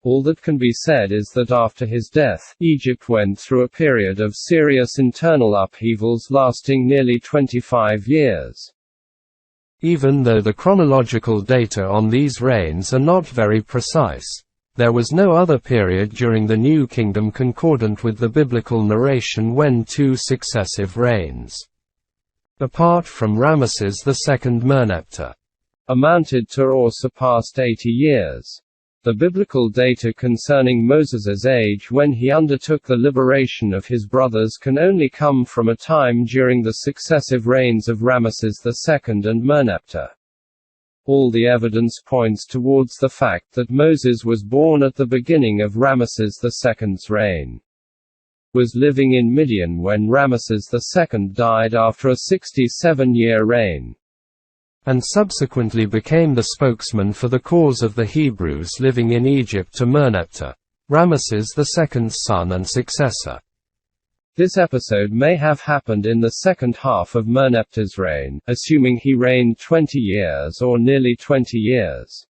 All that can be said is that after his death, Egypt went through a period of serious internal upheavals lasting nearly 25 years. Even though the chronological data on these reigns are not very precise, there was no other period during the New Kingdom concordant with the biblical narration when two successive reigns, apart from Ramesses II Merneptah, amounted to or surpassed 80 years. The biblical data concerning Moses's age when he undertook the liberation of his brothers can only come from a time during the successive reigns of Ramesses II and Merneptah. All the evidence points towards the fact that Moses was born at the beginning of Ramesses II's reign, was living in Midian when Ramesses II died after a 67-year reign, and subsequently became the spokesman for the cause of the Hebrews living in Egypt to Merneptah, Ramesses II's son and successor. This episode may have happened in the second half of Merneptah's reign, assuming he reigned 20 years or nearly 20 years.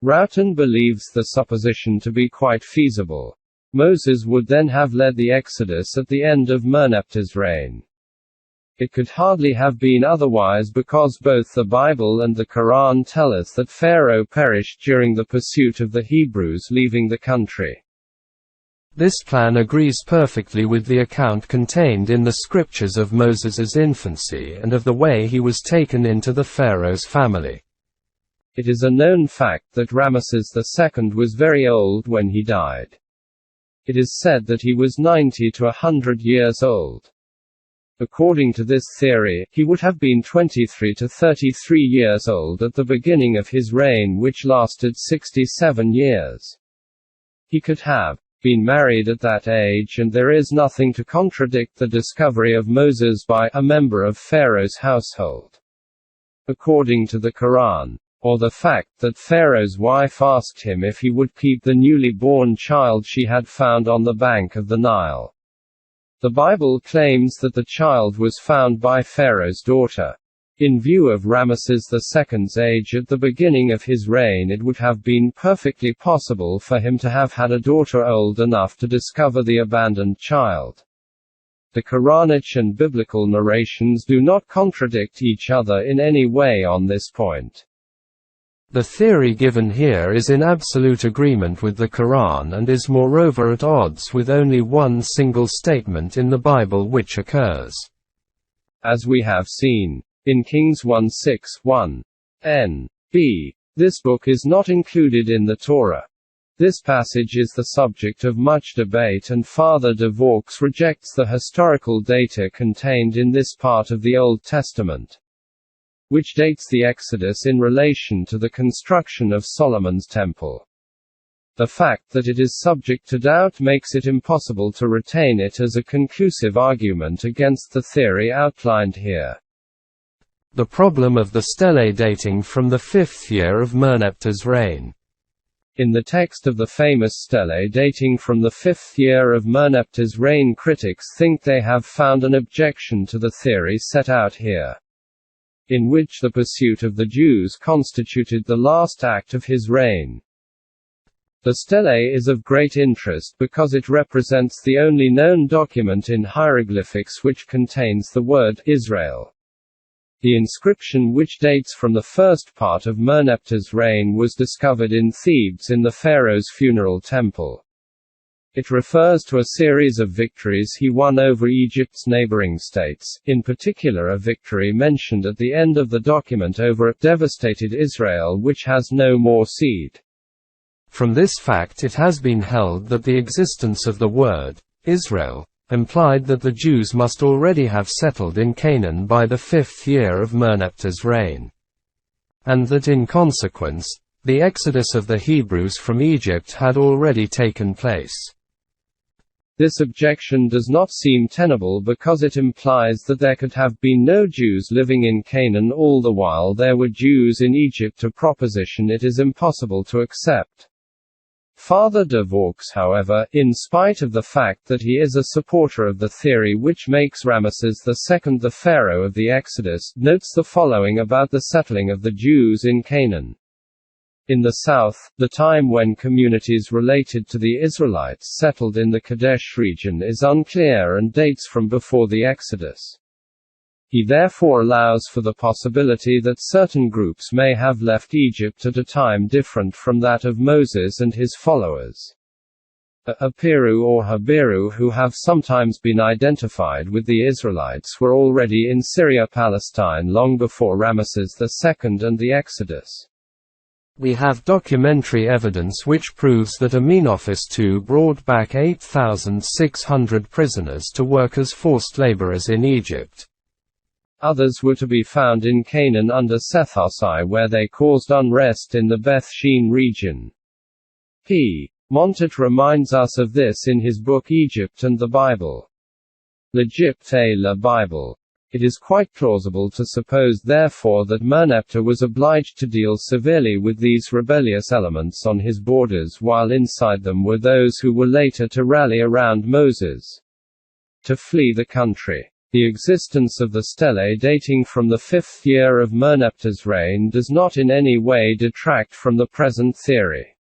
Rautan believes the supposition to be quite feasible. Moses would then have led the Exodus at the end of Merneptah's reign. It could hardly have been otherwise because both the Bible and the Quran tell us that Pharaoh perished during the pursuit of the Hebrews leaving the country. This plan agrees perfectly with the account contained in the scriptures of Moses's infancy and of the way he was taken into the Pharaoh's family. It is a known fact that Ramesses II was very old when he died. It is said that he was 90 to 100 years old. According to this theory, he would have been 23 to 33 years old at the beginning of his reign, which lasted 67 years. He could have been married at that age, and there is nothing to contradict the discovery of Moses by a member of Pharaoh's household, according to the Quran, or the fact that Pharaoh's wife asked him if he would keep the newly born child she had found on the bank of the Nile. The Bible claims that the child was found by Pharaoh's daughter. In view of Ramesses II's age at the beginning of his reign, it would have been perfectly possible for him to have had a daughter old enough to discover the abandoned child. The Quranic and biblical narrations do not contradict each other in any way on this point. The theory given here is in absolute agreement with the Quran and is moreover at odds with only one single statement in the Bible which occurs, as we have seen, in Kings 1:6-1. N.B. This book is not included in the Torah. This passage is the subject of much debate, and Father de Vaux rejects the historical data contained in this part of the Old Testament, which dates the Exodus in relation to the construction of Solomon's temple. The fact that it is subject to doubt makes it impossible to retain it as a conclusive argument against the theory outlined here. The problem of the stele dating from the 5th year of Merneptah's reign. In the text of the famous stele dating from the 5th year of Merneptah's reign, critics think they have found an objection to the theory set out here, in which the pursuit of the Jews constituted the last act of his reign. The stele is of great interest because it represents the only known document in hieroglyphics which contains the word Israel. The inscription, which dates from the first part of Merneptah's reign, was discovered in Thebes in the pharaoh's funeral temple. It refers to a series of victories he won over Egypt's neighboring states, in particular a victory mentioned at the end of the document over a devastated Israel which has no more seed. From this fact it has been held that the existence of the word Israel implied that the Jews must already have settled in Canaan by the 5th year of Merneptah's reign, and that in consequence, the exodus of the Hebrews from Egypt had already taken place. This objection does not seem tenable because it implies that there could have been no Jews living in Canaan all the while there were Jews in Egypt, a proposition it is impossible to accept. Father de Vaux, however, in spite of the fact that he is a supporter of the theory which makes Ramesses II the pharaoh of the Exodus, notes the following about the settling of the Jews in Canaan. In the south, the time when communities related to the Israelites settled in the Kadesh region is unclear and dates from before the Exodus. He therefore allows for the possibility that certain groups may have left Egypt at a time different from that of Moses and his followers. Apiru or Habiru, who have sometimes been identified with the Israelites, were already in Syria-Palestine long before Ramesses II and the Exodus. We have documentary evidence which proves that Amenophis II brought back 8,600 prisoners to work as forced laborers in Egypt. Others were to be found in Canaan under Sethosai, where they caused unrest in the Beth Shean region. P. Montet reminds us of this in his book Egypt and the Bible. L'Egypte et la Bible. It is quite plausible to suppose therefore that Merneptah was obliged to deal severely with these rebellious elements on his borders, while inside them were those who were later to rally around Moses to flee the country. The existence of the stele dating from the 5th year of Merneptah's reign does not in any way detract from the present theory.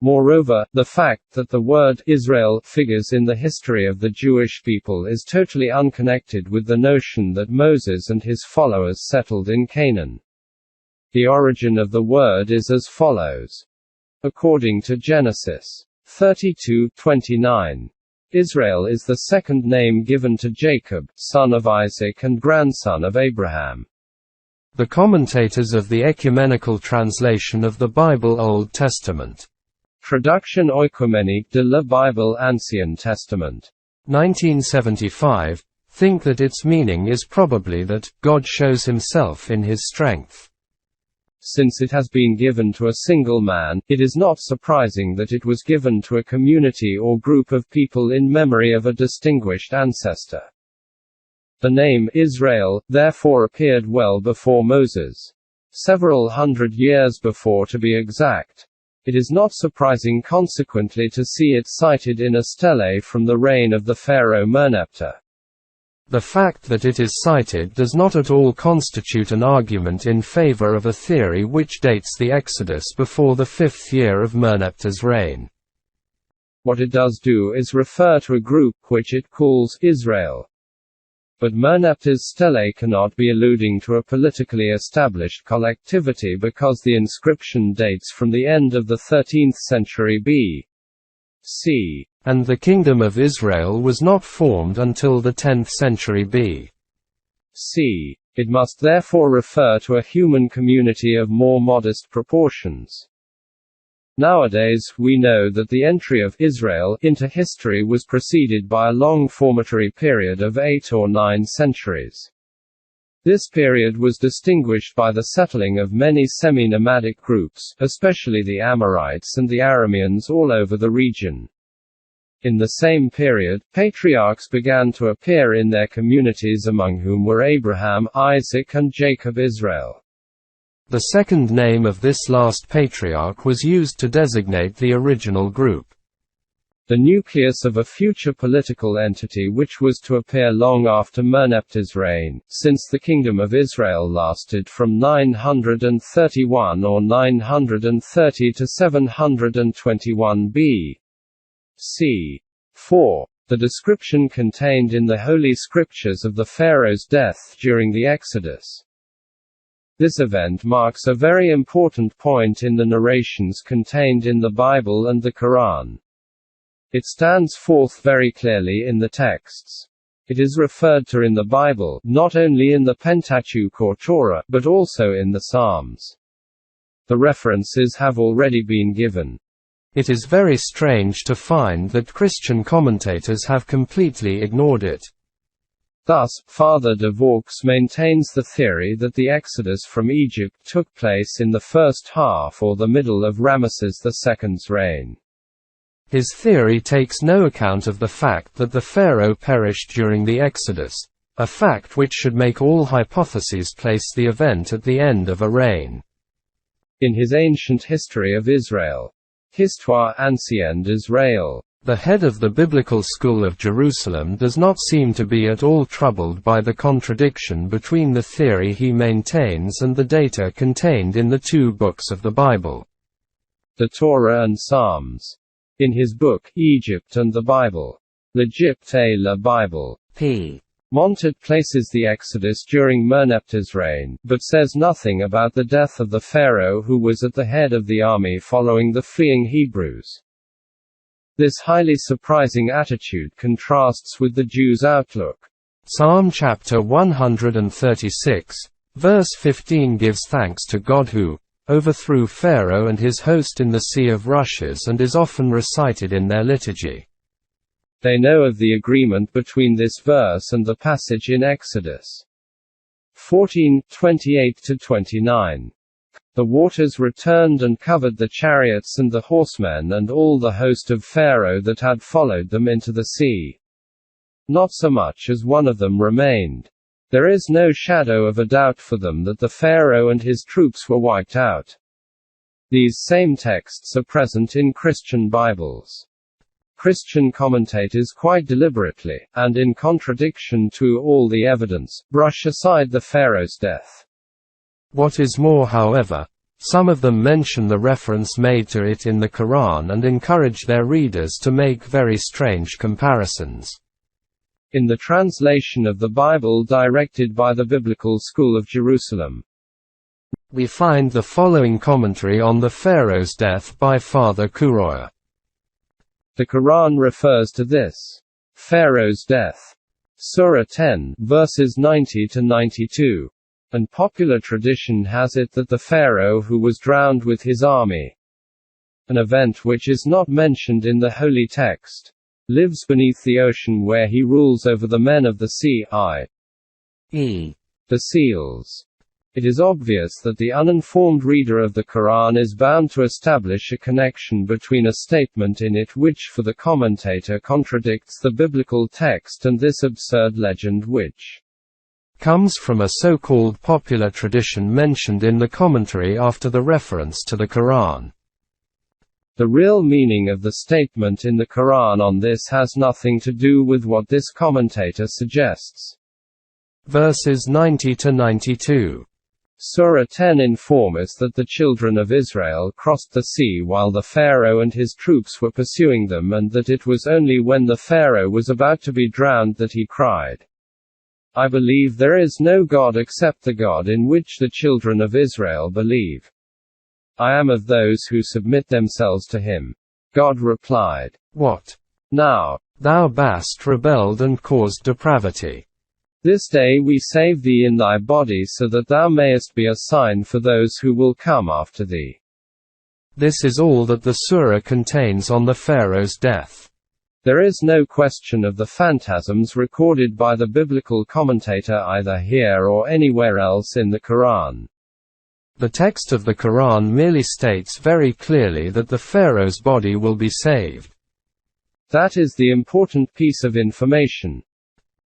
Moreover, the fact that the word Israel figures in the history of the Jewish people is totally unconnected with the notion that Moses and his followers settled in Canaan. The origin of the word is as follows. According to Genesis 32:29, Israel is the second name given to Jacob, son of Isaac and grandson of Abraham. The commentators of the ecumenical translation of the Bible Old Testament, Traduction Oecuménique de la Bible Ancien Testament, 1975, think that its meaning is probably that God shows himself in his strength. Since it has been given to a single man, it is not surprising that it was given to a community or group of people in memory of a distinguished ancestor. The name Israel, therefore, appeared well before Moses. Several hundred years before, to be exact. It is not surprising consequently to see it cited in a stele from the reign of the pharaoh Merneptah. The fact that it is cited does not at all constitute an argument in favor of a theory which dates the Exodus before the 5th year of Merneptah's reign. What it does do is refer to a group which it calls Israel. But Merneptah's stele cannot be alluding to a politically established collectivity because the inscription dates from the end of the 13th century B.C. And the Kingdom of Israel was not formed until the 10th century B.C. It must therefore refer to a human community of more modest proportions. Nowadays, we know that the entry of Israel into history was preceded by a long formatory period of 8 or 9 centuries. This period was distinguished by the settling of many semi-nomadic groups, especially the Amorites and the Arameans all over the region. In the same period, patriarchs began to appear in their communities, among whom were Abraham, Isaac and Jacob Israel. The second name of this last patriarch was used to designate the original group. The nucleus of a future political entity which was to appear long after Merneptah's reign, since the Kingdom of Israel lasted from 931 or 930 to 721 B.C. 4. The description contained in the Holy Scriptures of the Pharaoh's death during the Exodus. This event marks a very important point in the narrations contained in the Bible and the Quran. It stands forth very clearly in the texts. It is referred to in the Bible, not only in the Pentateuch or Torah, but also in the Psalms. The references have already been given. It is very strange to find that Christian commentators have completely ignored it. Thus, Father de Vaux maintains the theory that the exodus from Egypt took place in the first half or the middle of Ramesses II's reign. His theory takes no account of the fact that the pharaoh perished during the Exodus, a fact which should make all hypotheses place the event at the end of a reign. In his Ancient History of Israel, Histoire ancienne d'Israël, the head of the Biblical School of Jerusalem does not seem to be at all troubled by the contradiction between the theory he maintains and the data contained in the two books of the Bible, the Torah and Psalms. In his book, Egypt and the Bible, L'Egypte et la Bible, p. Montet places the Exodus during Merneptah's reign, but says nothing about the death of the pharaoh who was at the head of the army following the fleeing Hebrews. This highly surprising attitude contrasts with the Jews' outlook. Psalm chapter 136, verse 15 gives thanks to God who overthrew Pharaoh and his host in the Sea of Rushes and is often recited in their liturgy. They know of the agreement between this verse and the passage in Exodus 14:28-29. The waters returned and covered the chariots and the horsemen and all the host of Pharaoh that had followed them into the sea. Not so much as one of them remained. There is no shadow of a doubt for them that the Pharaoh and his troops were wiped out. These same texts are present in Christian Bibles. Christian commentators quite deliberately, and in contradiction to all the evidence, brush aside the Pharaoh's death. What is more, however, some of them mention the reference made to it in the Quran and encourage their readers to make very strange comparisons. In the translation of the Bible directed by the Biblical School of Jerusalem, we find the following commentary on the Pharaoh's death by Father Kuroya. The Quran refers to this Pharaoh's death, Surah 10, verses 90-92, and popular tradition has it that the Pharaoh who was drowned with his army, an event which is not mentioned in the holy text, lives beneath the ocean where he rules over the men of the sea, i.e., the seals. It is obvious that the uninformed reader of the Quran is bound to establish a connection between a statement in it which for the commentator contradicts the biblical text and this absurd legend which comes from a so-called popular tradition mentioned in the commentary after the reference to the Quran. The real meaning of the statement in the Quran on this has nothing to do with what this commentator suggests. Verses 90-92. Surah 10 inform us that the children of Israel crossed the sea while the Pharaoh and his troops were pursuing them, and that it was only when the Pharaoh was about to be drowned that he cried, "I believe there is no God except the God in which the children of Israel believe. I am of those who submit themselves to him." God replied, "What? Now, thou hast rebelled and caused depravity. This day we save thee in thy body so that thou mayest be a sign for those who will come after thee." This is all that the surah contains on the Pharaoh's death. There is no question of the phantasms recorded by the biblical commentator either here or anywhere else in the Quran. The text of the Quran merely states very clearly that the Pharaoh's body will be saved. That is the important piece of information.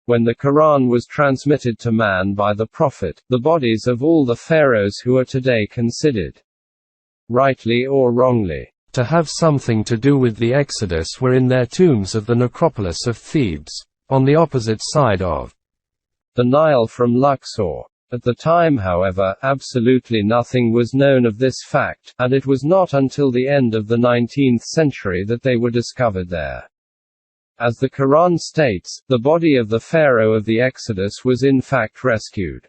When the Quran was transmitted to man by the Prophet, the bodies of all the pharaohs who are today considered, rightly or wrongly, to have something to do with the Exodus were in their tombs of the necropolis of Thebes, on the opposite side of the Nile from Luxor. At the time, however, absolutely nothing was known of this fact, and it was not until the end of the 19th century that they were discovered there. As the Quran states, the body of the pharaoh of the Exodus was in fact rescued.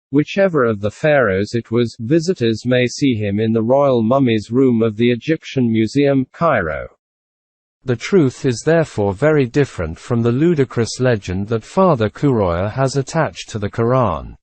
Whichever of the pharaohs it was, visitors may see him in the royal mummies room of the Egyptian Museum, Cairo. The truth is therefore very different from the ludicrous legend that Father Kuroya has attached to the Quran.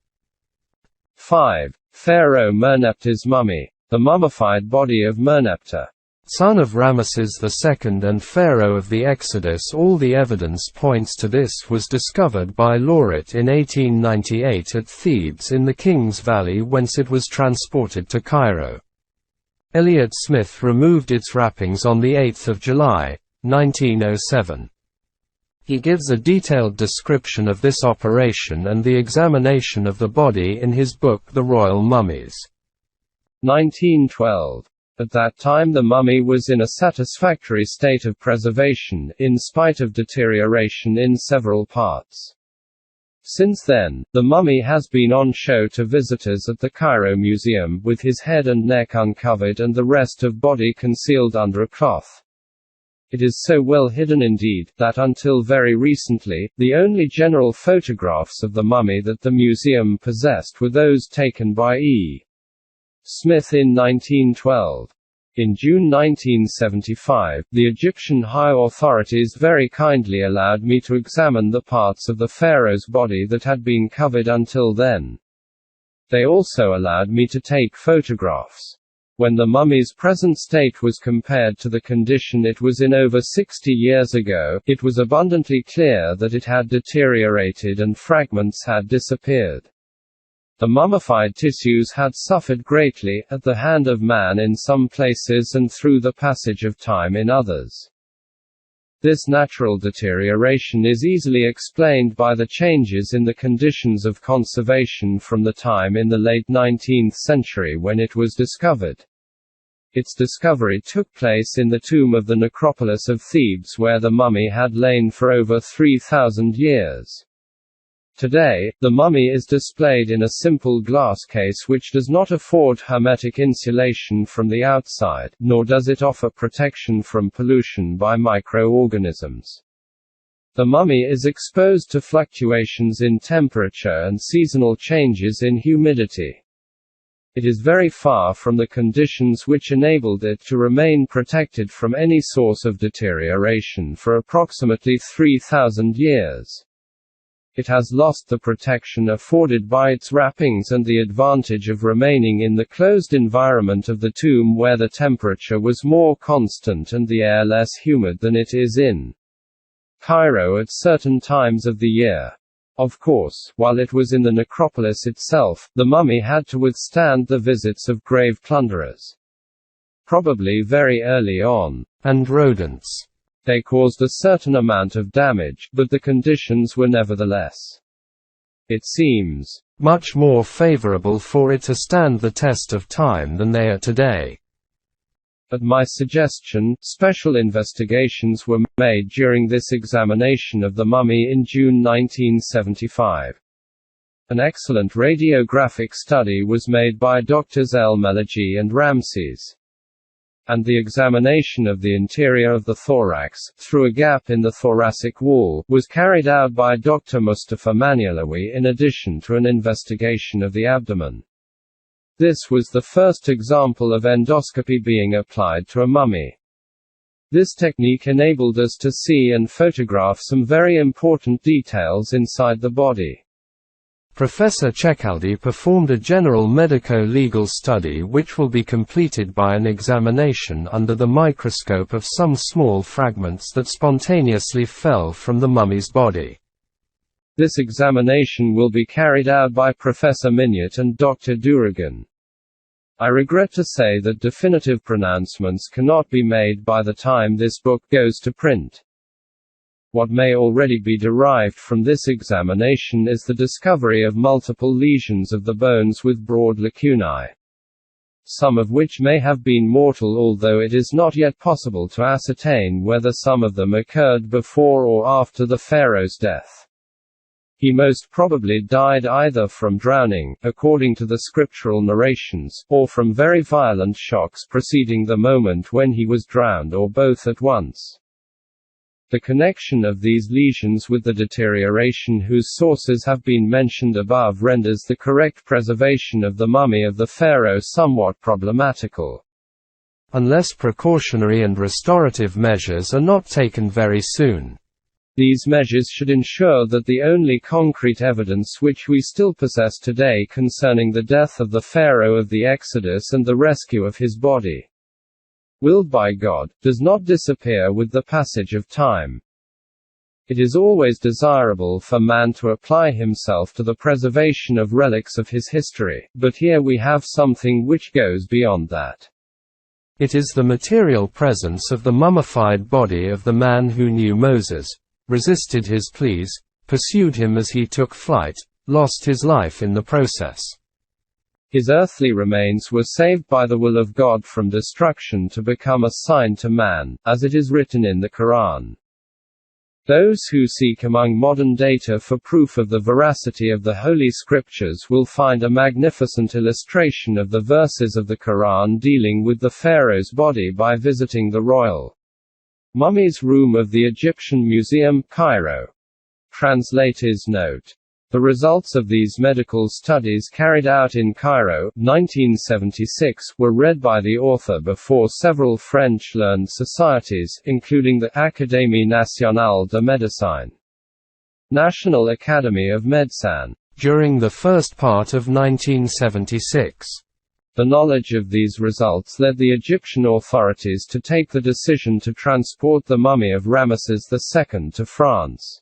5. Pharaoh Merneptah's mummy. The mummified body of Merneptah, son of Ramesses II and Pharaoh of the Exodus. All the evidence points to this was discovered by Lauret in 1898 at Thebes in the King's Valley, whence it was transported to Cairo. Elliot Smith removed its wrappings on 8 July, 1907. He gives a detailed description of this operation and the examination of the body in his book The Royal Mummies. 1912. At that time the mummy was in a satisfactory state of preservation, in spite of deterioration in several parts. Since then, the mummy has been on show to visitors at the Cairo Museum, with his head and neck uncovered and the rest of body concealed under a cloth. It is so well hidden indeed, that until very recently, the only general photographs of the mummy that the museum possessed were those taken by E. Smith in 1912. In June 1975, the Egyptian high authorities very kindly allowed me to examine the parts of the pharaoh's body that had been covered until then. They also allowed me to take photographs. When the mummy's present state was compared to the condition it was in over 60 years ago, it was abundantly clear that it had deteriorated and fragments had disappeared. The mummified tissues had suffered greatly, at the hand of man in some places and through the passage of time in others. This natural deterioration is easily explained by the changes in the conditions of conservation from the time in the late 19th century when it was discovered. Its discovery took place in the tomb of the necropolis of Thebes, where the mummy had lain for over 3,000 years. Today, the mummy is displayed in a simple glass case which does not afford hermetic insulation from the outside, nor does it offer protection from pollution by microorganisms. The mummy is exposed to fluctuations in temperature and seasonal changes in humidity. It is very far from the conditions which enabled it to remain protected from any source of deterioration for approximately 3,000 years. It has lost the protection afforded by its wrappings and the advantage of remaining in the closed environment of the tomb, where the temperature was more constant and the air less humid than it is in Cairo at certain times of the year. Of course, while it was in the necropolis itself, the mummy had to withstand the visits of grave plunderers. Probably very early on, and rodents. They caused a certain amount of damage, but the conditions were nevertheless, it seems, much more favorable for it to stand the test of time than they are today. At my suggestion, special investigations were made during this examination of the mummy in June 1975. An excellent radiographic study was made by Drs. El-Melagi and Ramses. And the examination of the interior of the thorax, through a gap in the thoracic wall, was carried out by Dr. Mustafa Manialawi in addition to an investigation of the abdomen. This was the first example of endoscopy being applied to a mummy. This technique enabled us to see and photograph some very important details inside the body. Professor Ceccaldi performed a general medico-legal study which will be completed by an examination under the microscope of some small fragments that spontaneously fell from the mummy's body. This examination will be carried out by Professor Mignot and Dr. Duragan. I regret to say that definitive pronouncements cannot be made by the time this book goes to print. What may already be derived from this examination is the discovery of multiple lesions of the bones with broad lacunae, some of which may have been mortal, although it is not yet possible to ascertain whether some of them occurred before or after the pharaoh's death. He most probably died either from drowning, according to the scriptural narrations, or from very violent shocks preceding the moment when he was drowned, or both at once. The connection of these lesions with the deterioration whose sources have been mentioned above renders the correct preservation of the mummy of the pharaoh somewhat problematical. Unless precautionary and restorative measures are not taken very soon. These measures should ensure that the only concrete evidence which we still possess today concerning the death of the pharaoh of the Exodus and the rescue of his body, willed by God, does not disappear with the passage of time. It is always desirable for man to apply himself to the preservation of relics of his history, but here we have something which goes beyond that. It is the material presence of the mummified body of the man who knew Moses, resisted his pleas, pursued him as he took flight, lost his life in the process. His earthly remains were saved by the will of God from destruction to become a sign to man, as it is written in the Quran. Those who seek among modern data for proof of the veracity of the Holy Scriptures will find a magnificent illustration of the verses of the Quran dealing with the pharaoh's body by visiting the royal Mummies Room of the Egyptian Museum, Cairo. Translator's note. The results of these medical studies carried out in Cairo, 1976, were read by the author before several French learned societies, including the Académie nationale de médecine, National Academy of Medicine, during the first part of 1976. The knowledge of these results led the Egyptian authorities to take the decision to transport the mummy of Ramesses II to France.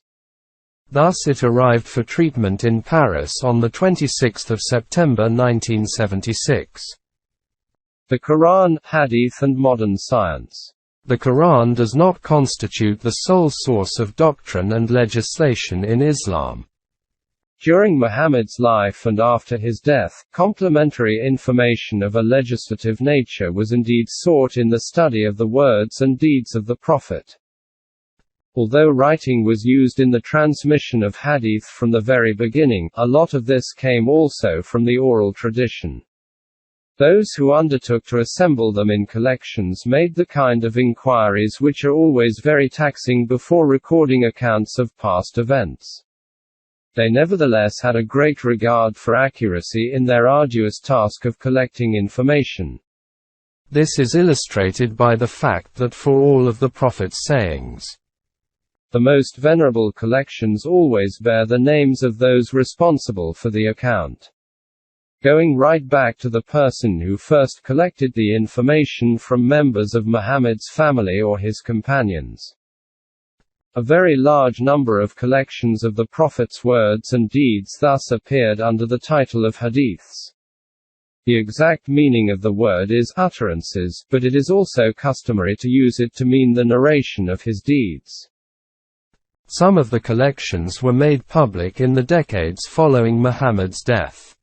Thus it arrived for treatment in Paris on 26 September 1976. The Quran, Hadith and Modern Science. The Quran does not constitute the sole source of doctrine and legislation in Islam. During Muhammad's life and after his death, complementary information of a legislative nature was indeed sought in the study of the words and deeds of the Prophet. Although writing was used in the transmission of hadith from the very beginning, a lot of this came also from the oral tradition. Those who undertook to assemble them in collections made the kind of inquiries which are always very taxing before recording accounts of past events. They nevertheless had a great regard for accuracy in their arduous task of collecting information. This is illustrated by the fact that for all of the Prophet's sayings, the most venerable collections always bear the names of those responsible for the account, going right back to the person who first collected the information from members of Muhammad's family or his companions. A very large number of collections of the Prophet's words and deeds thus appeared under the title of hadiths. The exact meaning of the word is utterances, but it is also customary to use it to mean the narration of his deeds. Some of the collections were made public in the decades following Muhammad's death.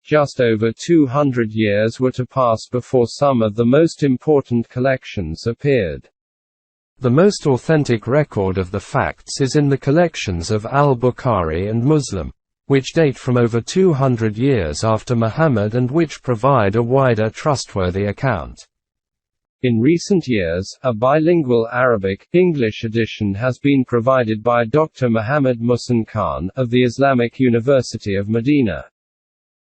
Just over 200 years were to pass before some of the most important collections appeared. The most authentic record of the facts is in the collections of al-Bukhari and Muslim, which date from over 200 years after Muhammad and which provide a wider trustworthy account. In recent years, a bilingual Arabic-English edition has been provided by Dr. Muhammad Muhsin Khan, of the Islamic University of Medina.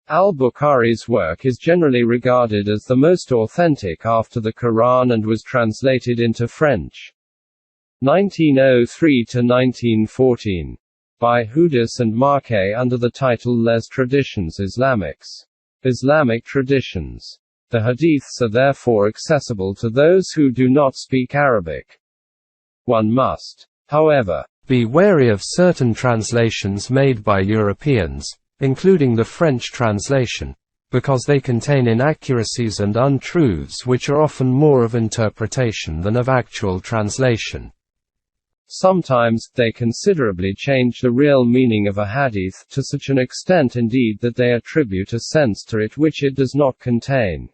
Al-Bukhari's work is generally regarded as the most authentic after the Quran and was translated into French. 1903–1914. By Houdis and Marquet under the title Les Traditions Islamiques. Islamic Traditions. The hadiths are therefore accessible to those who do not speak Arabic. One must, however, be wary of certain translations made by Europeans, including the French translation, because they contain inaccuracies and untruths which are often more of interpretation than of actual translation. Sometimes, they considerably change the real meaning of a hadith, to such an extent indeed that they attribute a sense to it which it does not contain.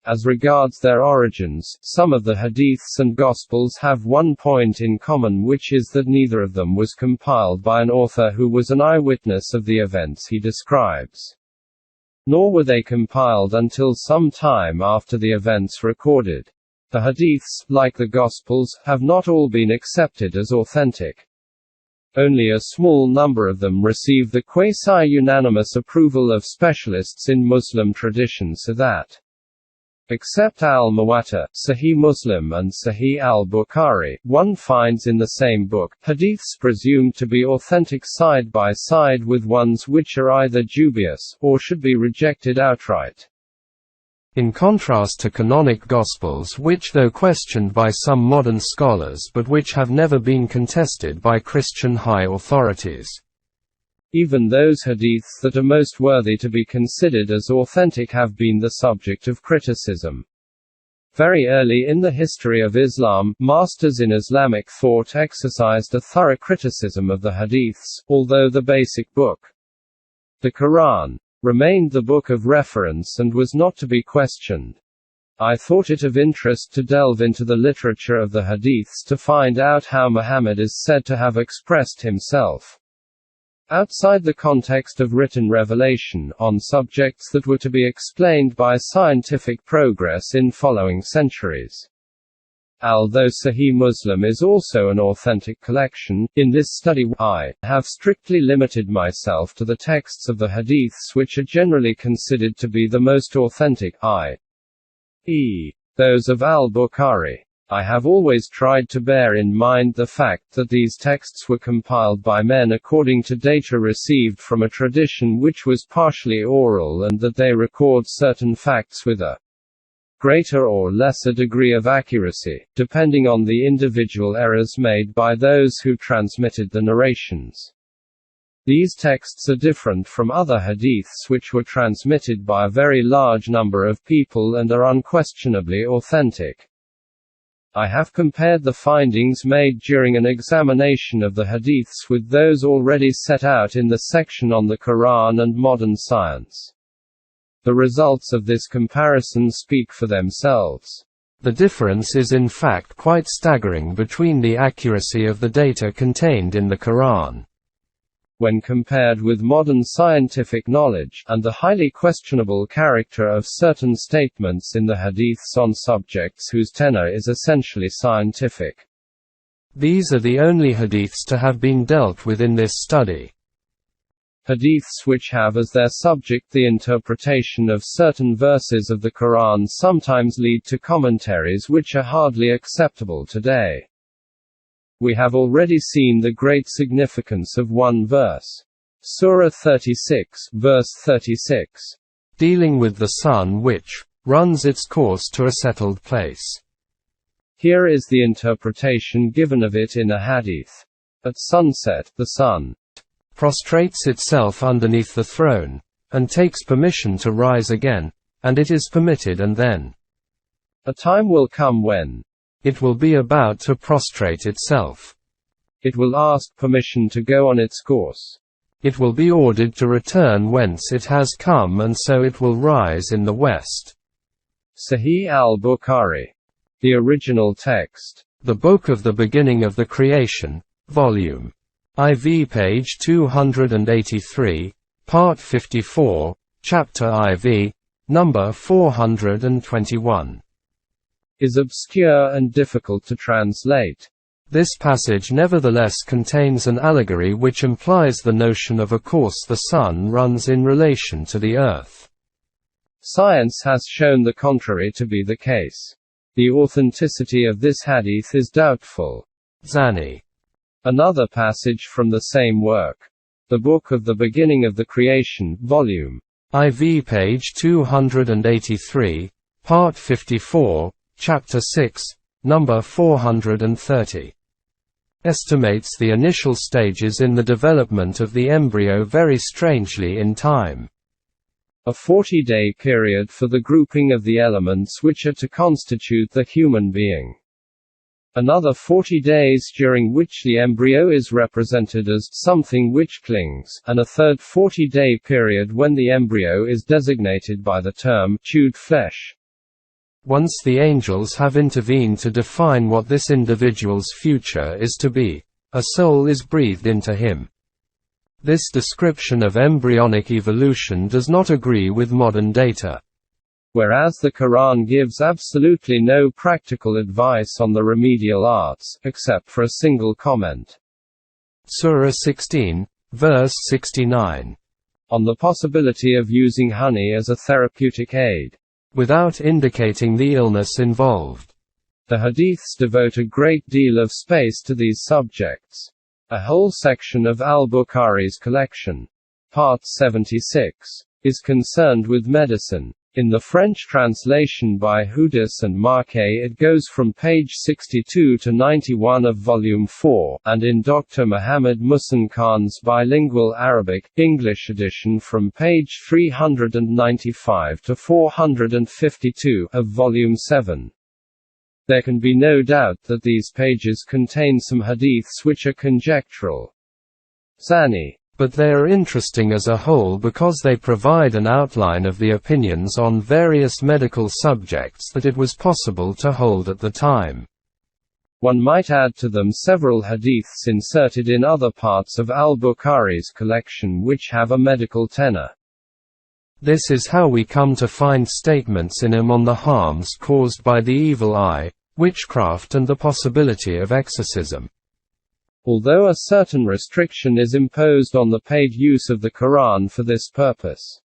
As regards their origins, some of the hadiths and gospels have one point in common, which is that neither of them was compiled by an author who was an eyewitness of the events he describes. Nor were they compiled until some time after the events recorded. The hadiths, like the gospels, have not all been accepted as authentic. Only a small number of them receive the quasi-unanimous approval of specialists in Muslim tradition, so that, except al-Muwatta, Sahih Muslim and Sahih al-Bukhari, one finds in the same book, hadiths presumed to be authentic side by side with ones which are either dubious, or should be rejected outright. In contrast to canonic Gospels, which, though questioned by some modern scholars but which have never been contested by Christian high authorities, even those hadiths that are most worthy to be considered as authentic have been the subject of criticism. Very early in the history of Islam, masters in Islamic thought exercised a thorough criticism of the hadiths, although the basic book, the Quran, remained the book of reference and was not to be questioned. I thought it of interest to delve into the literature of the hadiths to find out how Muhammad is said to have expressed himself, outside the context of written revelation, on subjects that were to be explained by scientific progress in following centuries. Although Sahih Muslim is also an authentic collection, in this study I have strictly limited myself to the texts of the hadiths which are generally considered to be the most authentic, i.e., those of al-Bukhari. I have always tried to bear in mind the fact that these texts were compiled by men according to data received from a tradition which was partially oral, and that they record certain facts with a greater or lesser degree of accuracy, depending on the individual errors made by those who transmitted the narrations. These texts are different from other hadiths which were transmitted by a very large number of people and are unquestionably authentic. I have compared the findings made during an examination of the hadiths with those already set out in the section on the Quran and modern science. The results of this comparison speak for themselves. The difference is in fact quite staggering between the accuracy of the data contained in the Quran, when compared with modern scientific knowledge, and the highly questionable character of certain statements in the hadiths on subjects whose tenor is essentially scientific. These are the only hadiths to have been dealt with in this study. Hadiths which have as their subject the interpretation of certain verses of the Quran sometimes lead to commentaries which are hardly acceptable today. We have already seen the great significance of one verse. Surah 36, verse 36, dealing with the sun which runs its course to a settled place. Here is the interpretation given of it in a hadith. At sunset, the sun prostrates itself underneath the throne, and takes permission to rise again, and it is permitted, and then a time will come when it will be about to prostrate itself. It will ask permission to go on its course. It will be ordered to return whence it has come, and so it will rise in the west. Sahih al-Bukhari. The original text. The Book of the Beginning of the Creation, Volume IV, page 283, Part 54, Chapter IV, Number 421. Is obscure and difficult to translate. This passage nevertheless contains an allegory which implies the notion of a course the sun runs in relation to the earth. Science has shown the contrary to be the case. The authenticity of this hadith is doubtful. Zani. Another passage from the same work. The Book of the Beginning of the Creation, Volume IV, page 283, Part 54, Chapter 6, Number 430. Estimates the initial stages in the development of the embryo very strangely in time. A 40-day period for the grouping of the elements which are to constitute the human being. Another 40 days during which the embryo is represented as something which clings, and a third 40-day period when the embryo is designated by the term chewed flesh. Once the angels have intervened to define what this individual's future is to be, a soul is breathed into him. This description of embryonic evolution does not agree with modern data. Whereas the Quran gives absolutely no practical advice on the remedial arts, except for a single comment. Surah 16, verse 69. On the possibility of using honey as a therapeutic aid, without indicating the illness involved. The hadiths devote a great deal of space to these subjects. A whole section of al-Bukhari's collection, part 76, is concerned with medicine. In the French translation by Houdis and Marquet it goes from page 62 to 91 of volume 4, and in Dr. Muhammad Muhsin Khan's bilingual Arabic-English edition from page 395 to 452 of volume 7. There can be no doubt that these pages contain some hadiths which are conjectural. Zani. But they are interesting as a whole because they provide an outline of the opinions on various medical subjects that it was possible to hold at the time. One might add to them several hadiths inserted in other parts of al-Bukhari's collection which have a medical tenor. This is how we come to find statements in him on the harms caused by the evil eye, witchcraft and the possibility of exorcism. Although a certain restriction is imposed on the paid use of the Quran for this purpose.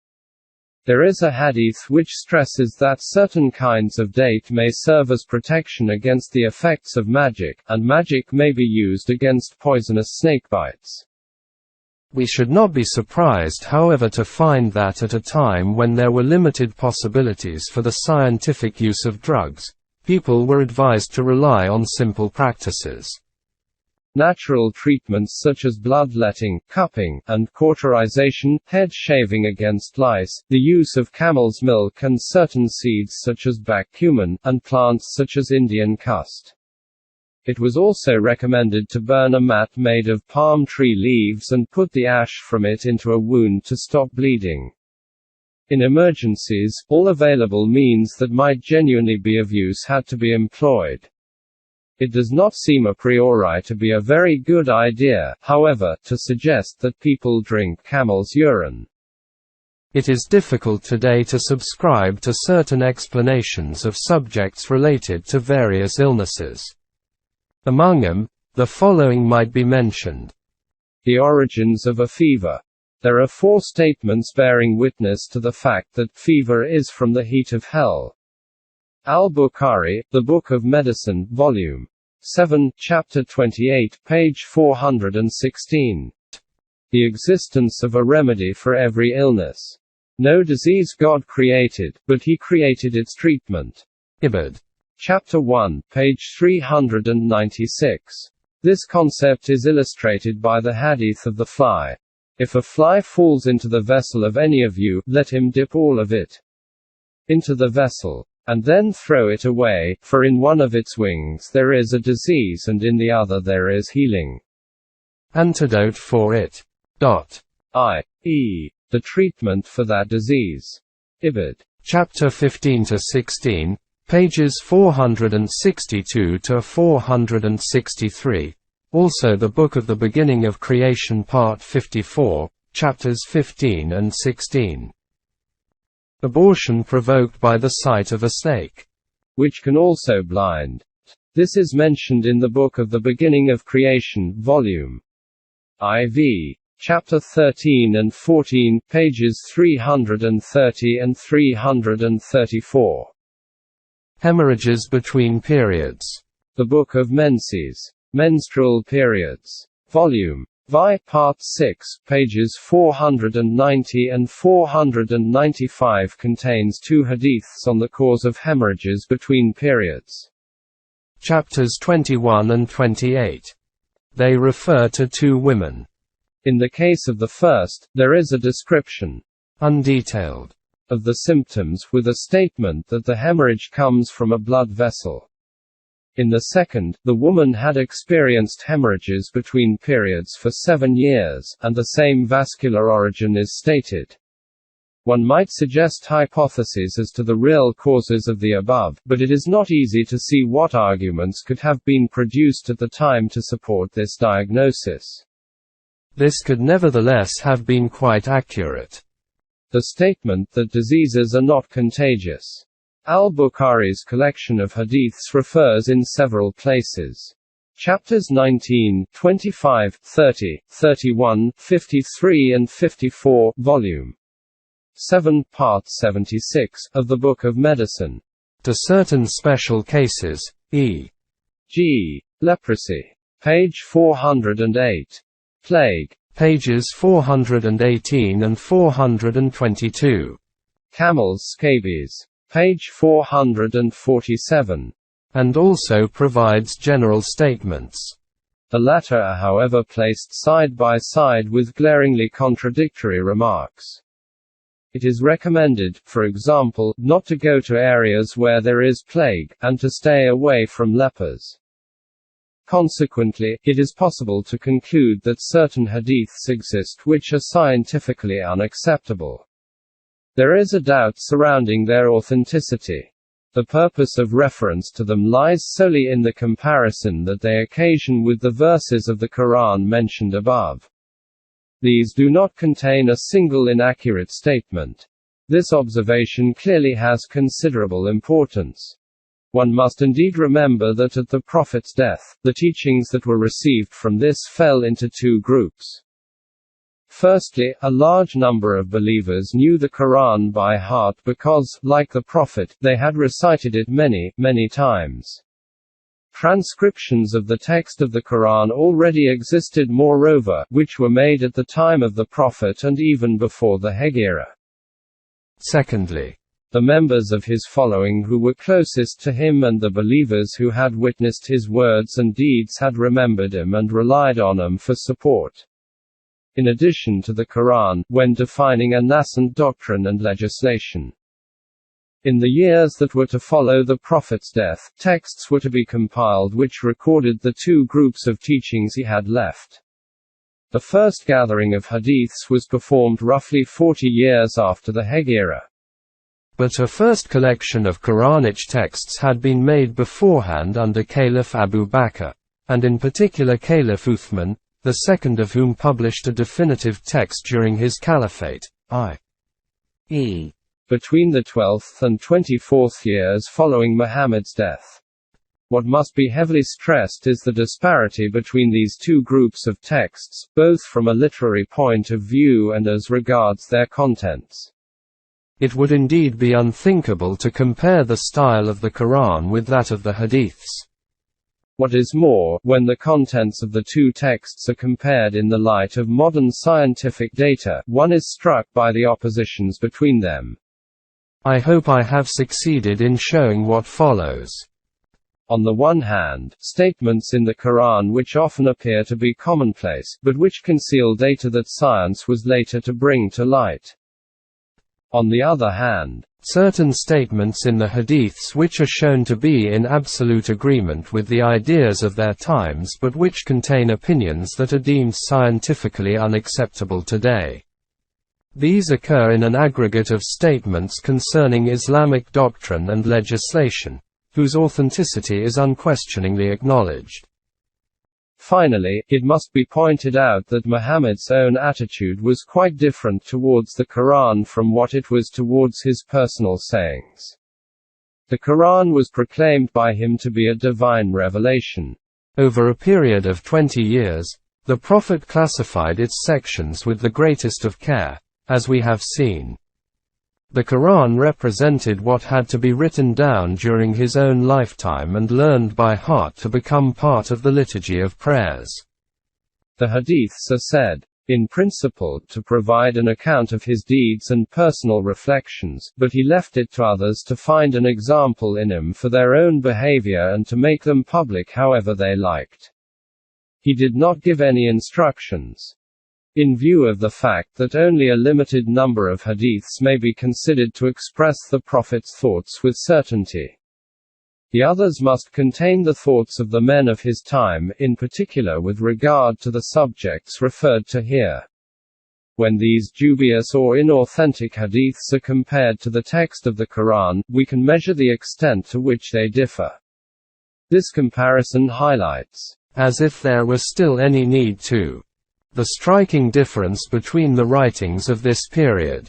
There is a hadith which stresses that certain kinds of date may serve as protection against the effects of magic, and magic may be used against poisonous snakebites. We should not be surprised however to find that at a time when there were limited possibilities for the scientific use of drugs, people were advised to rely on simple practices. Natural treatments such as bloodletting, cupping, and cauterization, head shaving against lice, the use of camel's milk and certain seeds such as bacumen, and plants such as Indian cust. It was also recommended to burn a mat made of palm tree leaves and put the ash from it into a wound to stop bleeding. In emergencies, all available means that might genuinely be of use had to be employed. It does not seem a priori to be a very good idea, however, to suggest that people drink camel's urine. It is difficult today to subscribe to certain explanations of subjects related to various illnesses. Among them, the following might be mentioned. The origins of a fever. There are 4 statements bearing witness to the fact that fever is from the heat of hell. Al-Bukhari, The Book of Medicine, Volume 7, Chapter 28, page 416. The existence of a remedy for every illness. No disease God created, but He created its treatment. Ibad. Chapter 1, page 396. This concept is illustrated by the hadith of the fly. If a fly falls into the vessel of any of you, let him dip all of it into the vessel, and then throw it away, for in one of its wings there is a disease and in the other there is healing. Antidote for it. I.e., the treatment for that disease. Ibid. Chapter 15 to 16, pages 462 to 463. Also the Book of the Beginning of Creation Part 54, chapters 15 and 16. Abortion provoked by the sight of a snake, which can also blind. This is mentioned in the Book of the Beginning of Creation, Volume IV, Chapter 13 and 14, pages 330 and 334. Hemorrhages between periods. The Book of Menses, Menstrual Periods, Volume VI, Part 6, pages 490 and 495 contains 2 hadiths on the cause of hemorrhages between periods. Chapters 21 and 28. They refer to 2 women. In the case of the first, there is a description, undetailed, of the symptoms, with a statement that the hemorrhage comes from a blood vessel. In the second, the woman had experienced hemorrhages between periods for 7 years, and the same vascular origin is stated. One might suggest hypotheses as to the real causes of the above, but it is not easy to see what arguments could have been produced at the time to support this diagnosis. This could nevertheless have been quite accurate. The statement that diseases are not contagious. Al-Bukhari's collection of hadiths refers in several places. Chapters 19, 25, 30, 31, 53 and 54, Volume 7, Part 76, of the Book of Medicine. To certain special cases, e.g., leprosy. Page 408. Plague. Pages 418 and 422. Camel's scabies. Page 447. And also provides general statements. The latter are however placed side by side with glaringly contradictory remarks. It is recommended, for example, not to go to areas where there is plague, and to stay away from lepers. Consequently, it is possible to conclude that certain hadiths exist which are scientifically unacceptable. There is a doubt surrounding their authenticity. The purpose of reference to them lies solely in the comparison that they occasion with the verses of the Quran mentioned above. These do not contain a single inaccurate statement. This observation clearly has considerable importance. One must indeed remember that at the Prophet's death, the teachings that were received from this fell into two groups. Firstly, a large number of believers knew the Quran by heart because, like the Prophet, they had recited it many, many times. Transcriptions of the text of the Quran already existed moreover, which were made at the time of the Prophet and even before the Hegira. Secondly, the members of his following who were closest to him and the believers who had witnessed his words and deeds had remembered him and relied on him for support. In addition to the Quran, when defining a nascent doctrine and legislation. In the years that were to follow the Prophet's death, texts were to be compiled which recorded the two groups of teachings he had left. The first gathering of hadiths was performed roughly 40 years after the Hegira. But a first collection of Quranic texts had been made beforehand under Caliph Abu Bakr, and in particular Caliph Uthman, the second of whom published a definitive text during his caliphate, i.e. between the 12th and 24th years following Muhammad's death. What must be heavily stressed is the disparity between these two groups of texts, both from a literary point of view and as regards their contents. It would indeed be unthinkable to compare the style of the Quran with that of the Hadiths. What is more, when the contents of the two texts are compared in the light of modern scientific data, one is struck by the oppositions between them. I hope I have succeeded in showing what follows. On the one hand, statements in the Quran which often appear to be commonplace, but which conceal data that science was later to bring to light. On the other hand, certain statements in the hadiths which are shown to be in absolute agreement with the ideas of their times but which contain opinions that are deemed scientifically unacceptable today. These occur in an aggregate of statements concerning Islamic doctrine and legislation, whose authenticity is unquestioningly acknowledged. Finally, it must be pointed out that Muhammad's own attitude was quite different towards the Quran from what it was towards his personal sayings. The Quran was proclaimed by him to be a divine revelation. Over a period of 20 years, the Prophet classified its sections with the greatest of care, as we have seen. The Quran represented what had to be written down during his own lifetime and learned by heart to become part of the liturgy of prayers. The hadiths are said, in principle, to provide an account of his deeds and personal reflections, but he left it to others to find an example in him for their own behavior and to make them public however they liked. He did not give any instructions. In view of the fact that only a limited number of hadiths may be considered to express the Prophet's thoughts with certainty. The others must contain the thoughts of the men of his time, in particular with regard to the subjects referred to here. When these dubious or inauthentic hadiths are compared to the text of the Quran, we can measure the extent to which they differ. This comparison highlights, as if there was still any need to, the striking difference between the writings of this period,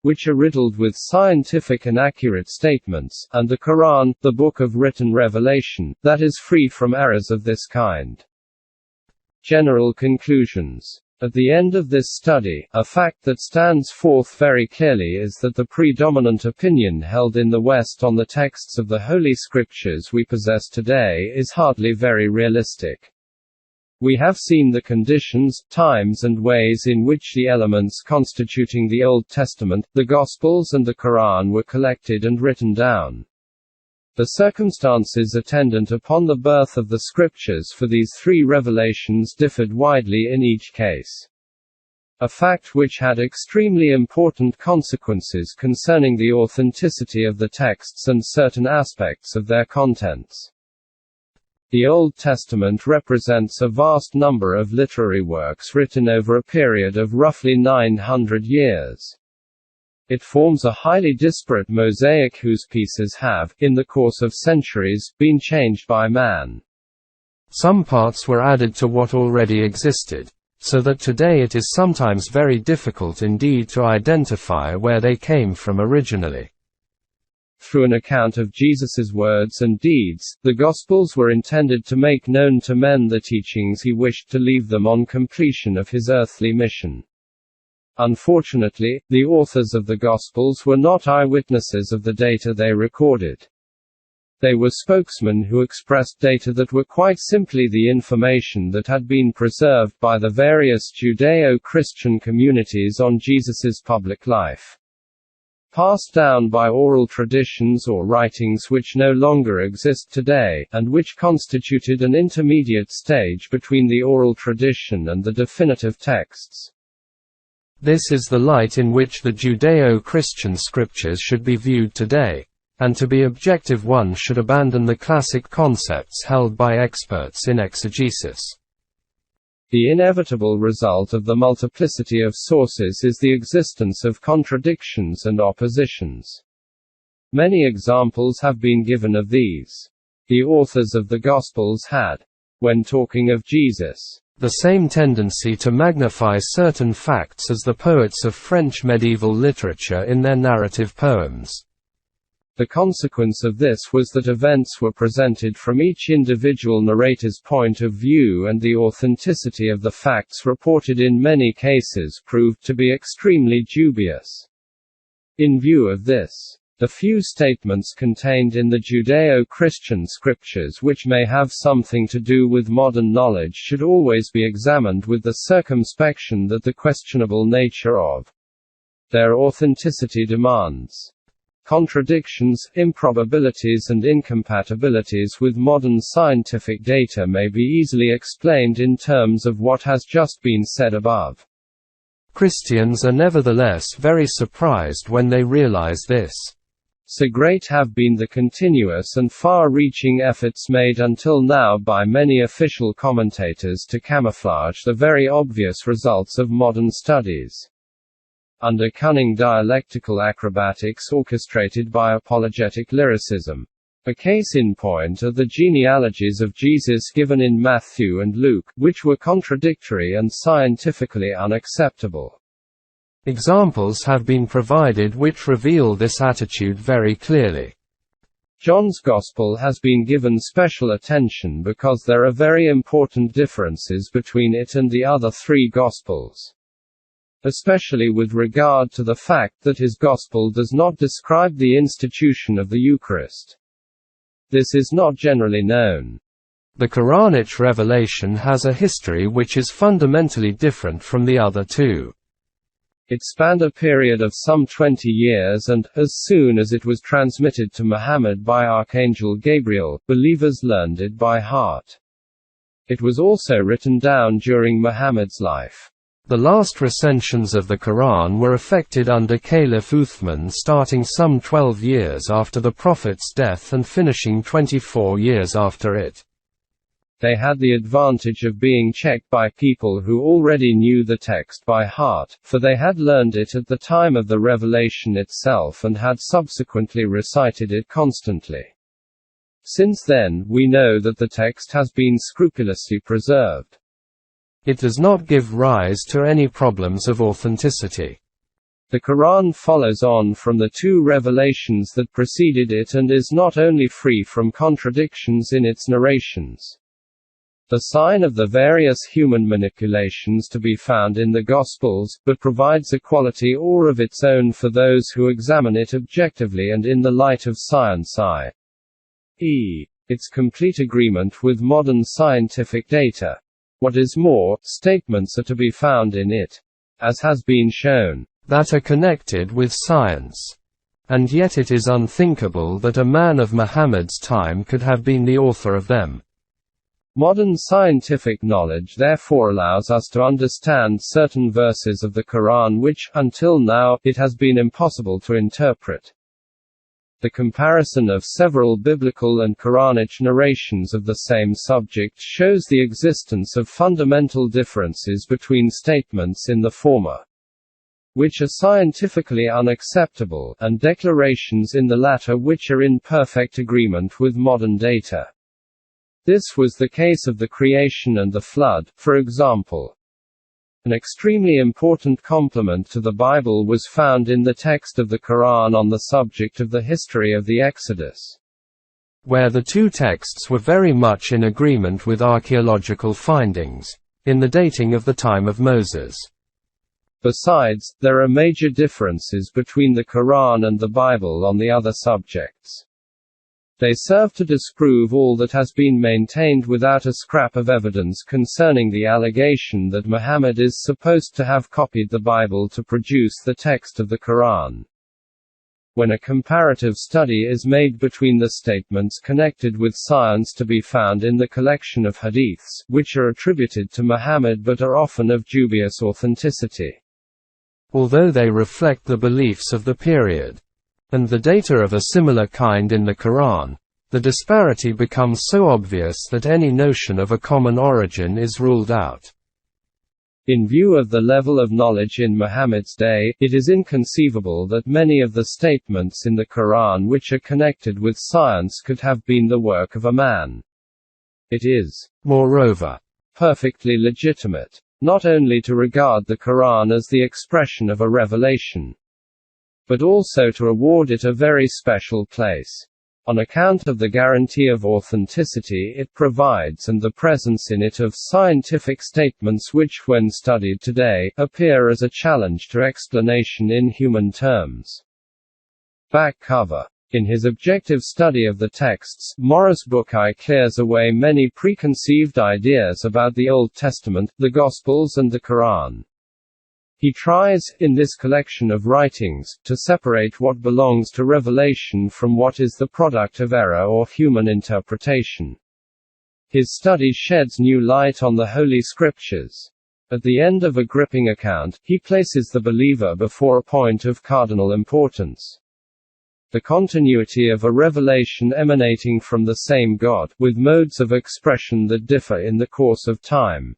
which are riddled with scientific and accurate statements, and the Quran, the book of written revelation, that is free from errors of this kind. General conclusions. At the end of this study, a fact that stands forth very clearly is that the predominant opinion held in the West on the texts of the Holy Scriptures we possess today is hardly very realistic. We have seen the conditions, times and ways in which the elements constituting the Old Testament, the Gospels and the Quran were collected and written down. The circumstances attendant upon the birth of the Scriptures for these three revelations differed widely in each case. A fact which had extremely important consequences concerning the authenticity of the texts and certain aspects of their contents. The Old Testament represents a vast number of literary works written over a period of roughly 900 years. It forms a highly disparate mosaic whose pieces have, in the course of centuries, been changed by man. Some parts were added to what already existed, so that today it is sometimes very difficult indeed to identify where they came from originally. Through an account of Jesus's words and deeds, the Gospels were intended to make known to men the teachings he wished to leave them on completion of his earthly mission. Unfortunately, the authors of the Gospels were not eyewitnesses of the data they recorded. They were spokesmen who expressed data that were quite simply the information that had been preserved by the various Judeo-Christian communities on Jesus's public life. Passed down by oral traditions or writings which no longer exist today, and which constituted an intermediate stage between the oral tradition and the definitive texts. This is the light in which the Judeo-Christian scriptures should be viewed today, and to be objective one should abandon the classic concepts held by experts in exegesis. The inevitable result of the multiplicity of sources is the existence of contradictions and oppositions. Many examples have been given of these. The authors of the Gospels had, when talking of Jesus, the same tendency to magnify certain facts as the poets of French medieval literature in their narrative poems. The consequence of this was that events were presented from each individual narrator's point of view, and the authenticity of the facts reported in many cases proved to be extremely dubious. In view of this, the few statements contained in the Judeo-Christian scriptures which may have something to do with modern knowledge should always be examined with the circumspection that the questionable nature of their authenticity demands. Contradictions, improbabilities and incompatibilities with modern scientific data may be easily explained in terms of what has just been said above. Christians are nevertheless very surprised when they realize this. So great have been the continuous and far-reaching efforts made until now by many official commentators to camouflage the very obvious results of modern studies. Under cunning dialectical acrobatics orchestrated by apologetic lyricism. A case in point are the genealogies of Jesus given in Matthew and Luke, which were contradictory and scientifically unacceptable. Examples have been provided which reveal this attitude very clearly. John's Gospel has been given special attention because there are very important differences between it and the other three Gospels. Especially with regard to the fact that his Gospel does not describe the institution of the Eucharist. This is not generally known. The Quranic revelation has a history which is fundamentally different from the other two. It spanned a period of some 20 years and, as soon as it was transmitted to Muhammad by Archangel Gabriel, believers learned it by heart. It was also written down during Muhammad's life. The last recensions of the Quran were effected under Caliph Uthman, starting some 12 years after the Prophet's death and finishing 24 years after it. They had the advantage of being checked by people who already knew the text by heart, for they had learned it at the time of the revelation itself and had subsequently recited it constantly. Since then, we know that the text has been scrupulously preserved. It does not give rise to any problems of authenticity. The Quran follows on from the two revelations that preceded it and is not only free from contradictions in its narrations. The sign of the various human manipulations to be found in the Gospels, but provides a quality or of its own for those who examine it objectively and in the light of science, i.e., its complete agreement with modern scientific data. What is more, statements are to be found in it, as has been shown, that are connected with science. And yet it is unthinkable that a man of Muhammad's time could have been the author of them. Modern scientific knowledge therefore allows us to understand certain verses of the Quran which, until now, it has been impossible to interpret. The comparison of several biblical and Quranic narrations of the same subject shows the existence of fundamental differences between statements in the former, which are scientifically unacceptable, and declarations in the latter which are in perfect agreement with modern data. This was the case of the creation and the flood, for example. An extremely important complement to the Bible was found in the text of the Quran on the subject of the history of the Exodus, where the two texts were very much in agreement with archaeological findings, in the dating of the time of Moses. Besides, there are major differences between the Quran and the Bible on the other subjects. They serve to disprove all that has been maintained without a scrap of evidence concerning the allegation that Muhammad is supposed to have copied the Bible to produce the text of the Quran. When a comparative study is made between the statements connected with science to be found in the collection of hadiths, which are attributed to Muhammad but are often of dubious authenticity, although they reflect the beliefs of the period, and the data of a similar kind in the Quran, the disparity becomes so obvious that any notion of a common origin is ruled out. In view of the level of knowledge in Muhammad's day, it is inconceivable that many of the statements in the Quran which are connected with science could have been the work of a man. It is, moreover, perfectly legitimate, not only to regard the Quran as the expression of a revelation, but also to award it a very special place, on account of the guarantee of authenticity it provides and the presence in it of scientific statements which, when studied today, appear as a challenge to explanation in human terms. Back cover. In his objective study of the texts, Maurice Bucaille clears away many preconceived ideas about the Old Testament, the Gospels and the Quran. He tries, in this collection of writings, to separate what belongs to revelation from what is the product of error or human interpretation. His study sheds new light on the Holy Scriptures. At the end of a gripping account, he places the believer before a point of cardinal importance. The continuity of a revelation emanating from the same God, with modes of expression that differ in the course of time.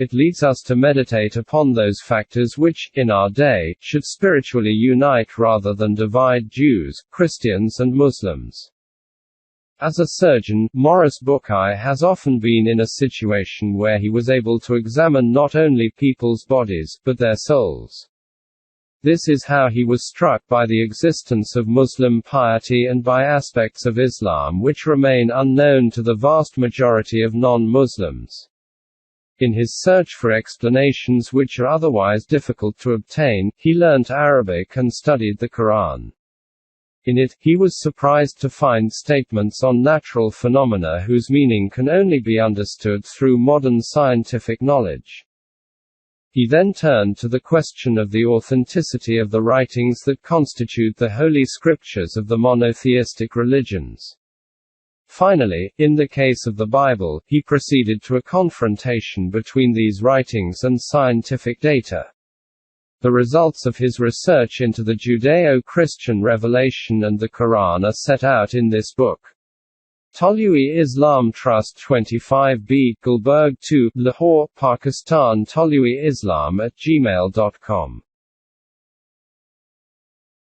It leads us to meditate upon those factors which, in our day, should spiritually unite rather than divide Jews, Christians and Muslims. As a surgeon, Maurice Bucaille has often been in a situation where he was able to examine not only people's bodies, but their souls. This is how he was struck by the existence of Muslim piety and by aspects of Islam which remain unknown to the vast majority of non-Muslims. In his search for explanations which are otherwise difficult to obtain, he learnt Arabic and studied the Quran. In it, he was surprised to find statements on natural phenomena whose meaning can only be understood through modern scientific knowledge. He then turned to the question of the authenticity of the writings that constitute the Holy Scriptures of the monotheistic religions. Finally, in the case of the Bible, he proceeded to a confrontation between these writings and scientific data. The results of his research into the Judeo-Christian revelation and the Quran are set out in this book. Tolui Islam Trust 25B, Gulberg 2, Lahore, Pakistan. toluiislam@gmail.com